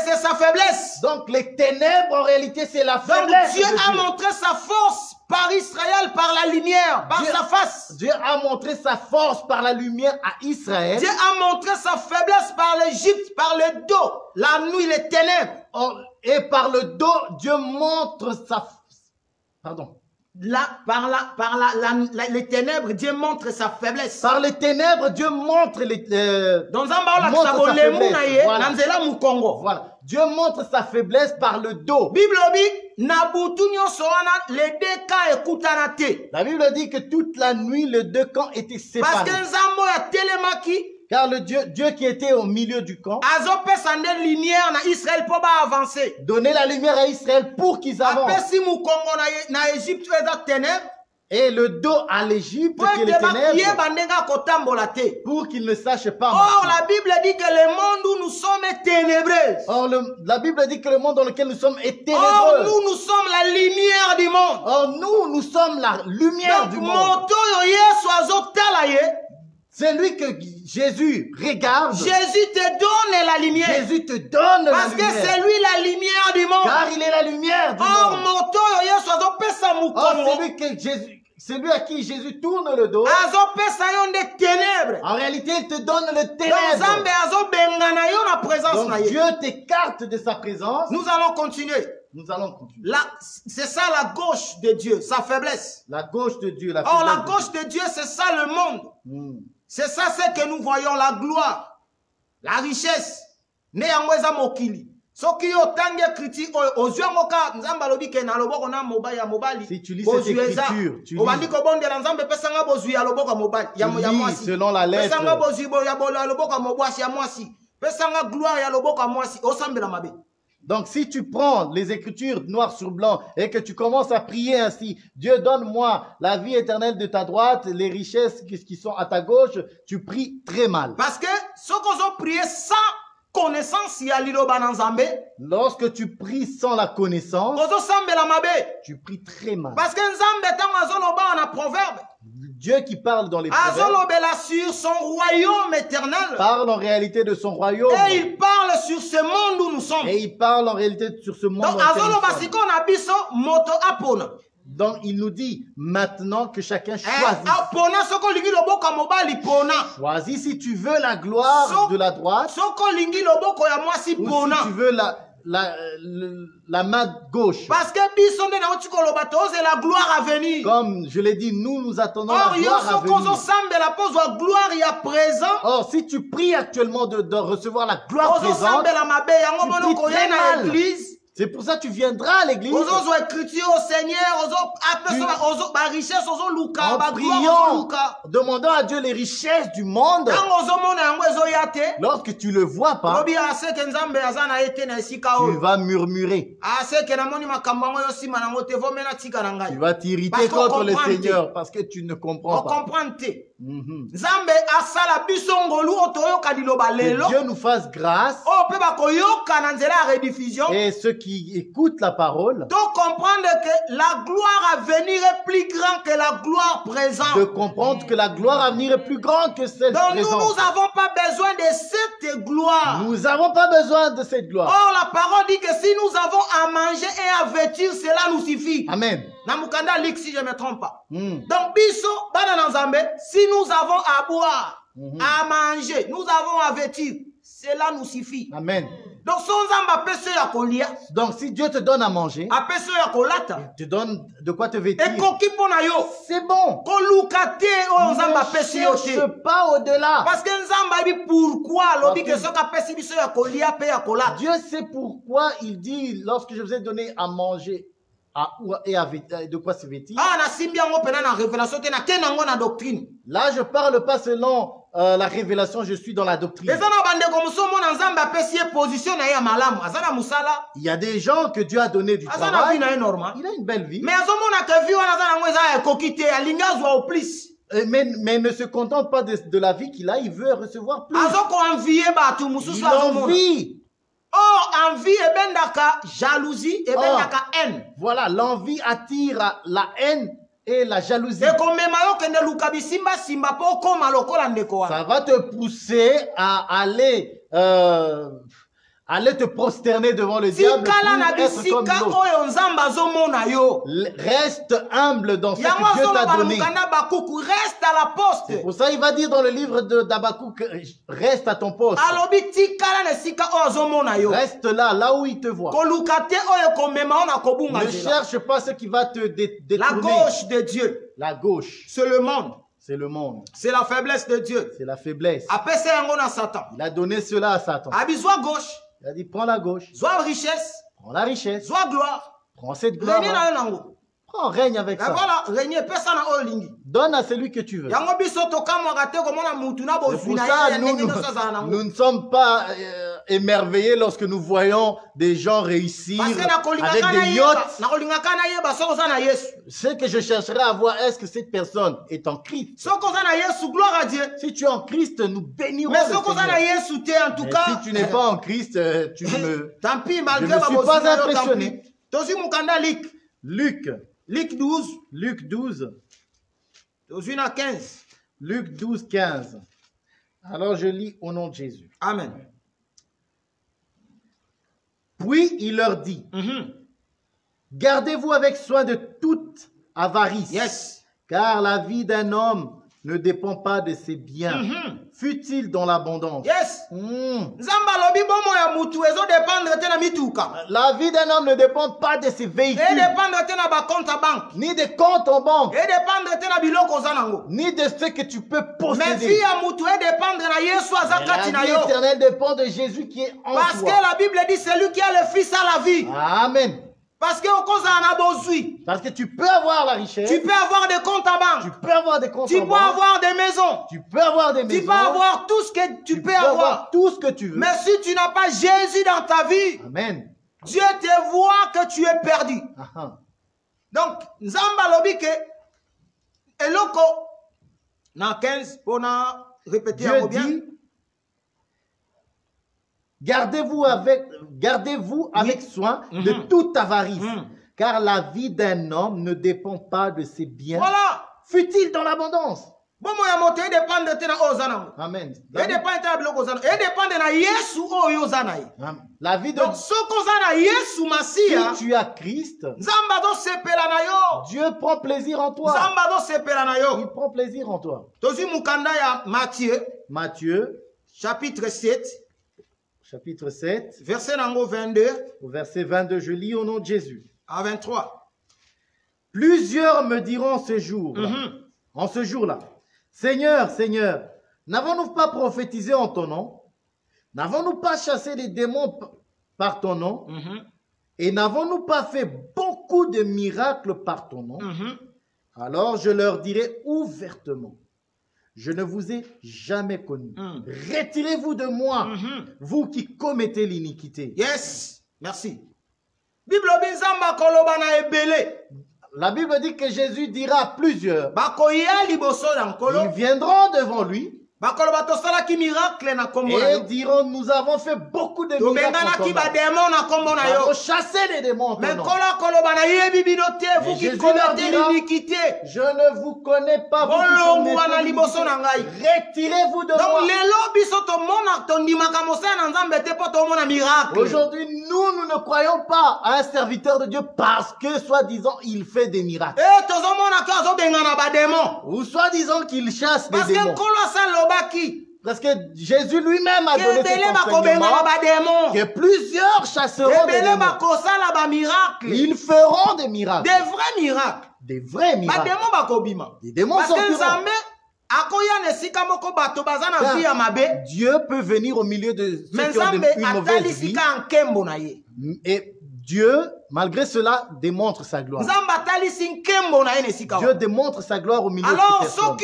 C'est sa faiblesse. Donc les ténèbres en réalité c'est la faiblesse. Donc Dieu a montré sa force par Israël, par la lumière. lumière par sa face. Dieu a montré sa force par la lumière à Israël. Dieu a montré sa faiblesse par l'Égypte, par le dos, la nuit, les ténèbres. Et par le dos, Dieu montre sa... Pardon. Les ténèbres, Dieu montre sa faiblesse. Par les ténèbres, Dieu montre dans un voilà. Dieu montre sa faiblesse par le dos. La Bible dit que toute la nuit, les deux camps étaient séparés. Car le Dieu qui était au milieu du camp donnait la lumière à Israël pour qu'ils avancent. Et le dos à l'Égypte qui est les ténèbres pour qu'ils ne sachent pas. Or, la Bible dit que le monde où nous sommes est ténébreux. Or, la Bible dit que le monde dans lequel nous sommes est ténébreux. Or, nous sommes la lumière du monde. Or, nous sommes la lumière du monde. C'est lui que Jésus regarde. Jésus te donne la lumière. Jésus te donne la lumière. Parce que c'est lui la lumière du monde. Car il est la lumière du monde. Or, c'est lui à qui Jésus tourne le dos. En réalité, il te donne le ténèbre. Donc Dieu t'écarte de sa présence. Nous allons continuer. C'est ça la gauche de Dieu, sa faiblesse. La gauche de Dieu. Or, la gauche de Dieu, c'est ça le monde. C'est ça ce que nous voyons, la gloire, la richesse. Si tu lis cette écriture, tu lis selon la lettre. Donc si tu prends les écritures noir sur blanc et que tu commences à prier ainsi, Dieu donne-moi la vie éternelle de ta droite, les richesses qui sont à ta gauche, tu pries très mal. Parce que ce qu'on a prié sans connaissance, lorsque tu pries sans la connaissance, tu pries très mal. Parce que Dieu qui parle dans les proverbes sur son royaume éternel, parle en réalité de son royaume. Et il parle sur ce monde où nous sommes. Et il parle en réalité sur ce monde. Donc il nous dit maintenant que chacun choisit. Choisis si tu veux la gloire de la droite ou si tu veux la main gauche. Parce que la gloire à venir. Comme je l'ai dit, nous attendons la gloire à venir. Or, si tu pries actuellement de recevoir la gloire présente, tu pries très mal. C'est pour ça que tu viendras à l'église. En priant, demandant à Dieu les richesses du monde. Lorsque tu ne le vois pas, tu vas murmurer. Tu vas t'irriter contre le Seigneur parce que tu ne comprends pas. Que Dieu nous fasse grâce. Et ceux qui écoutent la parole, donc comprendre que la gloire à venir est plus grande que la gloire présente. De comprendre que la gloire à venir est plus grande que celle présente. Donc nous n'avons pas besoin de cette gloire. Nous n'avons pas besoin de cette gloire. Or la parole dit que si nous avons à manger et à vêtir, cela nous suffit. Amen. Namukanda lik si je ne me trompe pas. Donc biso bana nzambe, si nous avons à boire, à manger, nous avons à vêtir, cela nous suffit. Amen. Donc si Dieu te donne à manger, il te donne de quoi te vêtir. C'est bon. Ne cherche pas au-delà. Parce que pourquoi Dieu sait pourquoi il dit lorsque je vous ai donné à manger et de quoi se vêtir. Là je parle pas selon la révélation, je suis dans la doctrine. Il y a des gens que Dieu a donné du travail. Il a une belle vie. Mais ne se contente pas de la vie qu'il a, il veut recevoir plus. Il envie. Oh, envie et bendaka, jalousie et bendaka haine. Voilà, l'envie attire la haine et la jalousie. Ça va te pousser à aller aller te prosterner devant le diable pour être comme l'autre. Reste humble dans ce que Dieu t'a donné. Reste à la poste. C'est pour ça il va dire dans le livre d'Habakkuk, reste à ton poste. Reste là où il te voit. Ne cherche pas ce qui va te détourner. La gauche de Dieu. La gauche. C'est le monde. C'est le monde. C'est la faiblesse de Dieu. C'est la faiblesse. Il a donné cela à Satan. Gauche. Il a dit, prends la gauche. Soit richesse. Prends la richesse. Soit gloire. Prends cette gloire. Prends, règne avec ça. Voilà, régner, personne n'a lingi. Donne à celui que tu veux. C'est pour ça nous ne sommes pas émerveillés lorsque nous voyons des gens réussir avec des yachts. Ce que je chercherai à voir, est-ce que cette personne est en Christ? Si tu es en Christ, nous bénirons le Seigneur. Si tu n'es pas en Christ, tu me... Je ne suis pas impressionné. Luc 12. Luc 12. Luc 12, 15. Alors je lis au nom de Jésus. Amen. Puis il leur dit, gardez-vous avec soin de toute avarice, car la vie d'un homme ne dépend pas de ses biens, fut-il dans l'abondance. La vie d'un homme ne dépend pas de ses véhicules, ni des comptes en banque, ni de ce que tu peux posséder. La vie éternelle dépend de Jésus qui est en toi. Parce que la Bible dit, c'est lui qui a le Fils à la vie. Amen. Parce que tu peux avoir la richesse. Tu peux avoir des comptes à banque. Tu peux avoir des comptes tu peux avoir des maisons. Tu peux avoir des maisons. Tu peux avoir tout ce que tu peux avoir. Tout ce que tu veux. Mais si tu n'as pas Jésus dans ta vie, amen, Dieu te voit que tu es perdu. Donc, Nzamba lobi ke eloko na 15 pour répéter Dieu dit, gardez-vous avec soin de toute avarice, car la vie d'un homme ne dépend pas de ses biens. Voilà. Fut-il dans l'abondance? Amen. La vie de... Si tu as Christ, Dieu prend plaisir en toi. Il prend plaisir en toi. Matthieu, chapitre 7. Chapitre 7, verset 22. Au verset 22, je lis au nom de Jésus. À 23. Plusieurs me diront ce jour, en ce jour-là, Seigneur, Seigneur, n'avons-nous pas prophétisé en ton nom? N'avons-nous pas chassé les démons par ton nom? Et n'avons-nous pas fait beaucoup de miracles par ton nom? Alors je leur dirai ouvertement, je ne vous ai jamais connu. Retirez-vous de moi, vous qui commettez l'iniquité. Yes, merci. La Bible dit que Jésus dira à plusieurs, ils viendront devant lui et diront, nous avons fait beaucoup de miracles en ton nom. Nous avons chassé les démons en ton nom. Et Jésus leur dira, je ne vous connais pas, vous qui commettez l'iniquité. Retirez-vous de moi. Aujourd'hui, nous ne croyons pas à un serviteur de Dieu parce que, soi-disant, il fait des miracles. Ou soi-disant qu'il chasse des démons. Parce que Jésus lui-même a donné cet enseignement que plusieurs chasseront des démons. Ils feront des miracles. Des vrais miracles. Des vrais miracles. Des démons sortiront. Dieu peut venir au milieu de ceux qui ont une mauvaise vie. Et Dieu, malgré cela, démontre sa gloire. Dieu démontre sa gloire au milieu de ces personnes.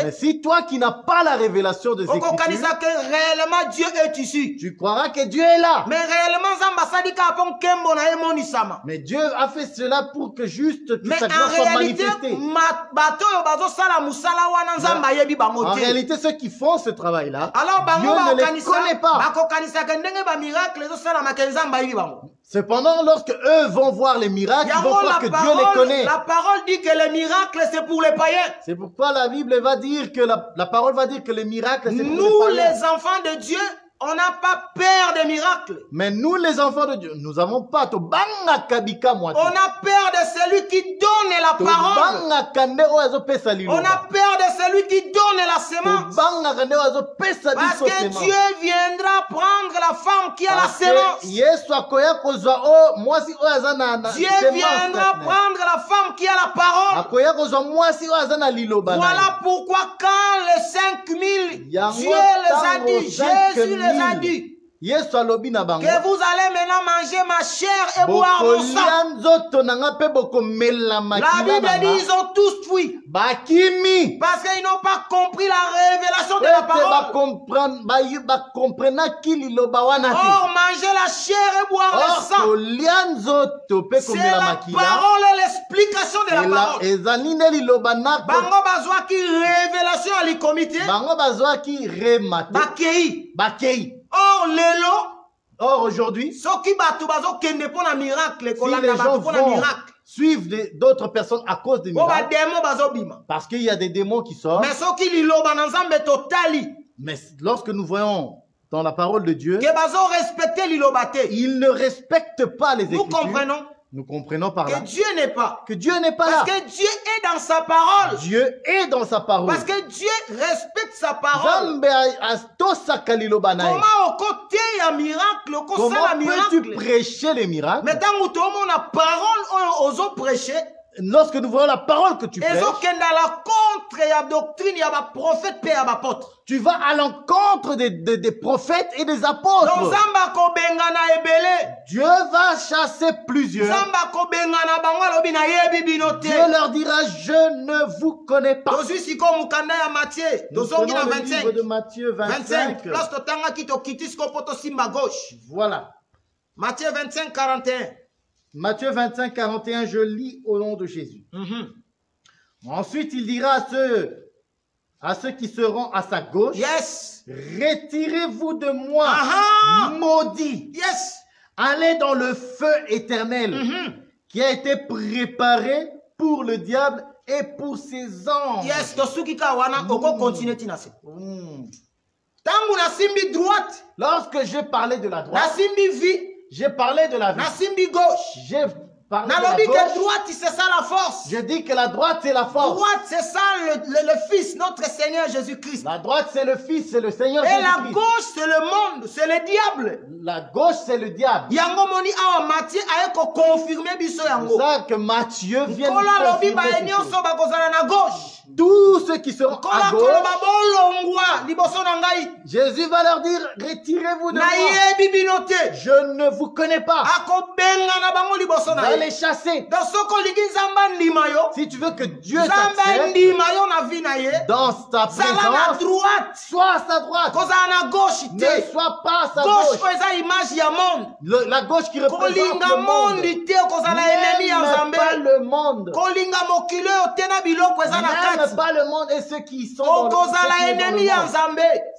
Mais si toi qui n'as pas la révélation de ces Écritures, tu croiras que Dieu est là. Mais Dieu a fait cela pour que juste que sa gloire soit manifestée. En réalité, ceux qui font ce travail-là, Dieu ne les connaît pas. Cependant, lorsque eux vont voir les miracles, ils vont voir que Dieu les connaît. La parole dit que les miracles, c'est pour les païens. C'est pourquoi la Bible va dire que la parole va dire que les miracles, c'est pour les païens. Nous, les enfants de Dieu, on n'a pas peur des miracles. Mais nous, les enfants de Dieu, nous n'avons pas. On a peur de celui qui donne la parole. On a peur de celui qui donne la semence. Parce que Dieu viendra prendre la femme qui a la semence. Dieu viendra prendre la femme qui a la parole. Voilà pourquoi quand les 5000, Dieu les a dit, Jésus les a dit, que vous allez maintenant manger ma chair et boire mon sang. La Bible dit ils ont tous fui. Parce qu'ils n'ont pas compris la révélation de la parole. Or, manger la chair et boire le sang, c'est la parole et l'explication de la parole. Bango bazwa ki révélation à l'icomité. Bakei. Or aujourd'hui, si les gens vont suivre d'autres personnes à cause des miracles, parce qu'il y a des démons qui sortent, mais lorsque nous voyons dans la parole de Dieu, ils ne respectent pas les Écritures. Nous comprenons par là que Dieu n'est pas là. Parce que Dieu est dans sa parole. Dieu est dans sa parole. Parce que Dieu respecte sa parole. Comment au côté il y a miracle, comment peux-tu prêcher les miracles? Mais tant que on a parole aux autres prêcher. Lorsque nous voyons la parole que tu prêches, tu vas à l'encontre des prophètes et des apôtres. Dieu va chasser plusieurs. Dieu leur dira, je ne vous connais pas. Nous prenons le livre de Matthieu 25. Voilà. Matthieu 25, 41. Matthieu 25, 41, je lis au nom de Jésus. Ensuite, il dira à ceux qui seront à sa gauche, retirez-vous de moi, maudits. Allez dans le feu éternel qui a été préparé pour le diable et pour ses anges. Lorsque j'ai parlé de la droite, j'ai parlé de la vie. J'ai parlé de la gauche. Droite, c'est ça la force. Je dis que la droite, c'est la force. Droite, c'est ça le Fils, notre Seigneur Jésus-Christ. La droite, c'est le Fils, c'est le Seigneur Jésus-Christ. Et la gauche, c'est le monde, c'est le diable. La gauche, c'est le diable. C'est ça que Matthieu vient de confirmer. Tous ceux qui seront à gauche, Jésus va leur dire, retirez-vous de moi. Je ne vous connais pas. Va les chasser. Si tu veux que Dieu t'accepte dans ta présence, sois à sa droite. Ne sois pas à sa gauche. La gauche qui représente le monde. N'aime pas le monde. N'aime pas le monde et ceux qui sont dans le monde.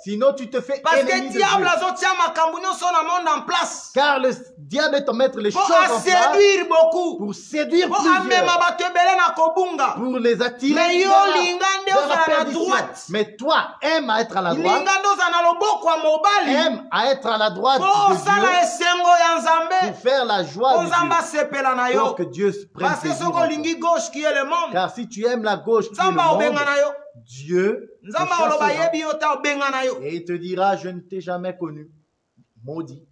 Sinon tu te fais ennemi de Dieu. Car le diable est en mettre les choses en place pour séduire plusieurs, pour les attirer vers la perdition. Mais toi, aime à être à la droite, aime à être à la droite de Dieu pour faire la joie de Dieu, pour que Dieu prenne plaisir en toi. Car si tu aimes la gauche qui est le monde, Dieu te chassera et il te dira, je ne t'ai jamais connu, maudit.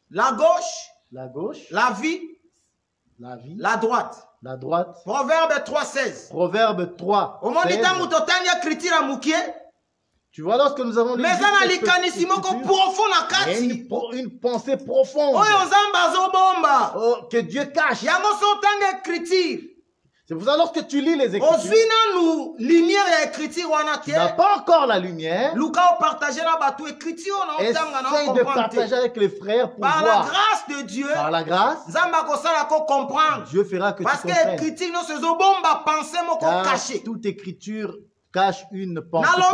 La gauche, la vie, la droite. Proverbe 3:16. Proverbe 3. Tu vois, lorsque nous avons lu une pensée profonde que Dieu cache. C'est pour ça, lorsque tu lis les Écritures, tu n'as pas encore la lumière. Essaye de partager avec les frères pour par voir. La grâce de Dieu, par la grâce, Dieu fera que tu comprennes. Car toute écriture cache une pensée profonde.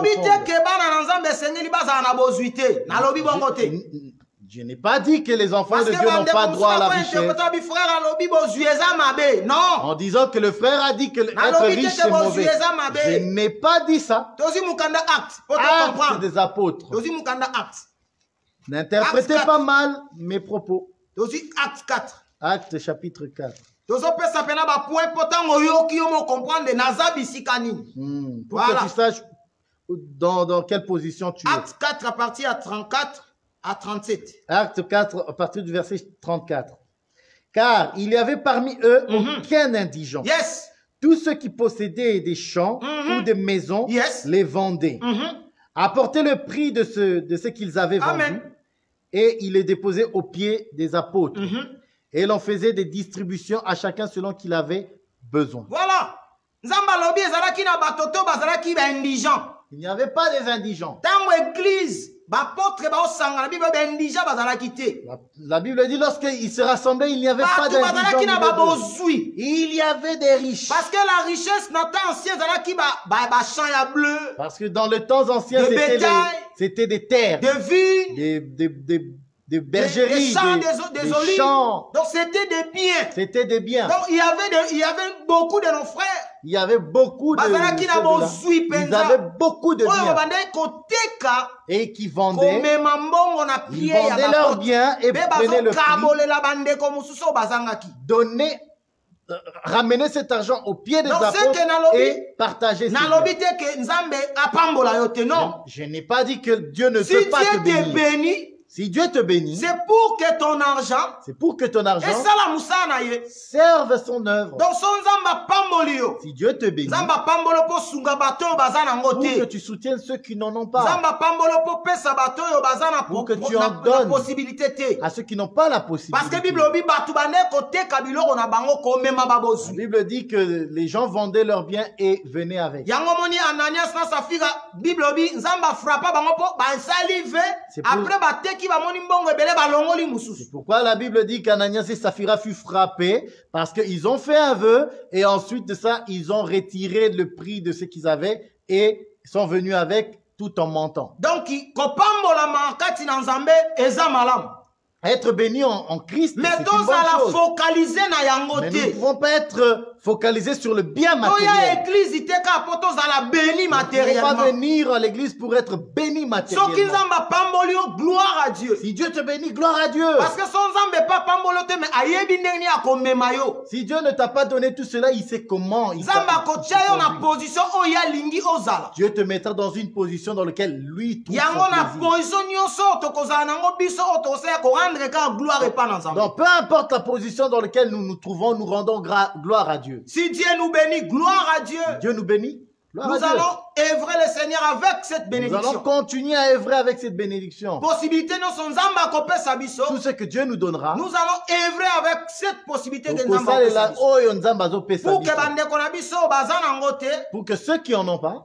Je n'ai pas dit que les enfants de Dieu n'ont pas droit à la richesse. Non. En disant que le frère a dit que être riche c'est mauvais. Je n'ai pas dit ça. Actes des apôtres. N'interprétez pas mal mes propos. Acte 4. Acte chapitre 4. Pour que tu saches dans quelle position tu es. Acte 4 à partir de 34 à 37. Acte 4 à partir du verset 34. Car il y avait parmi eux aucun indigent. Yes. Tous ceux qui possédaient des champs ou des maisons les vendaient. Apportaient le prix de ce qu'ils avaient vendu. Et il les déposait aux pieds des apôtres. Et il en faisait des distributions à chacun selon qu'il avait besoin. Voilà. Il n'y avait pas des indigents. La Bible dit lorsqu'ils se rassemblaient, il n'y avait pas d'indigents. Il y avait des riches. Parce que la richesse dans le temps ancien, parce que dans le temps ancien, c'était des terres, des bergeries, des champs. Donc c'était des biens. C'était des biens. Donc il y avait beaucoup de nos frères. Il y avait beaucoup de biens. Et qui vendaient. Ils vendaient leurs biens et prenaient le prix. Donner, ramener cet argent au pied des apôtres et partager. Je n'ai pas dit que Dieu ne peut pas te bénir. Si Dieu te bénit, c'est pour que ton argent serve son œuvre. Donc, si Dieu te bénit, pour que tu soutiennes ceux qui n'en ont pas, pour que tu en donnes à ceux qui n'ont pas la possibilité. Parce que la Bible dit que les gens vendaient leurs biens et venaient avec. C'est pourquoi la Bible dit qu'Ananias et Saphira furent frappés parce qu'ils ont fait un vœu et ensuite de ça, ils ont retiré le prix de ce qu'ils avaient et sont venus avec tout en mentant. Donc, être béni en Christ, c'est une bonne chose. Mais nous ne pouvons pas être focalisés sur le bien matériel. Nous ne pouvons pas venir à l'église pour être béni matériellement. Si Dieu te bénit, gloire à Dieu. Si Dieu ne t'a pas donné tout cela, il sait comment. Dieu te mettra dans une position dans laquelle lui trouve son plaisir. Donc peu importe la position dans laquelle nous nous trouvons, nous rendons gloire à Dieu. Si Dieu nous bénit, gloire à Dieu. Dieu nous bénit. Nous allons œuvrer le Seigneur avec cette bénédiction. Nous allons continuer à œuvrer avec cette bénédiction. Possibilité nous sont tout ce que Dieu nous donnera. Nous allons œuvrer avec cette possibilité de pour que ceux qui en ont pas,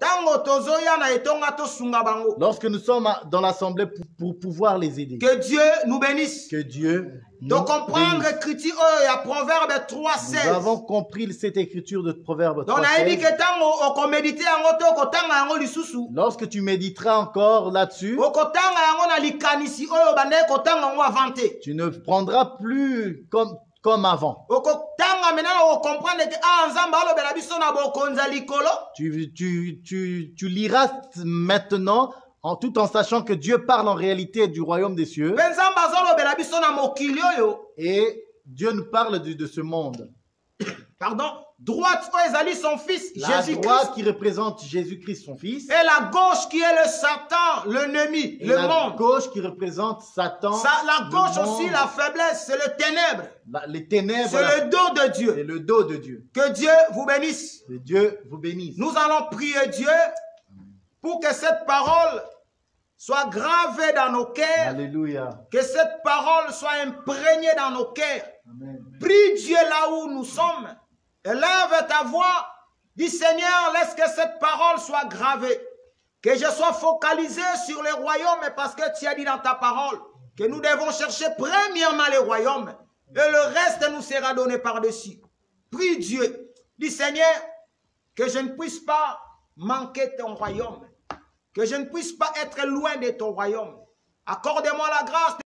lorsque nous sommes dans l'assemblée pour pouvoir les aider. Que Dieu nous bénisse. Que Dieu donc comprendre l'écriture il y a Proverbe 3:16. Nous avons compris cette écriture de Proverbe 3:16. Lorsque tu méditeras encore là-dessus, tu ne prendras plus comme avant. Tu liras maintenant tout en sachant que Dieu parle en réalité du royaume des cieux. Et Dieu nous parle de ce monde. Pardon, droite son fils, la droite qui représente Jésus-Christ son fils. Et la gauche qui est le Satan, l'ennemi, le monde. La gauche qui représente Satan. La gauche aussi, la faiblesse, c'est le ténèbre. Les ténèbres. C'est le dos de Dieu. C'est le dos de Dieu. Que Dieu vous bénisse. Que Dieu vous bénisse. Nous allons prier Dieu pour que cette parole soit gravée dans nos cœurs. Alléluia. Que cette parole soit imprégnée dans nos cœurs. Amen. Prie Dieu là où nous sommes. Élève ta voix. Dis Seigneur, laisse que cette parole soit gravée. Que je sois focalisé sur les royaumes parce que tu as dit dans ta parole que nous devons chercher premièrement les royaumes et le reste nous sera donné par-dessus. Prie Dieu. Dis Seigneur, que je ne puisse pas manquer ton royaume. Que je ne puisse pas être loin de ton royaume. Accorde-moi la grâce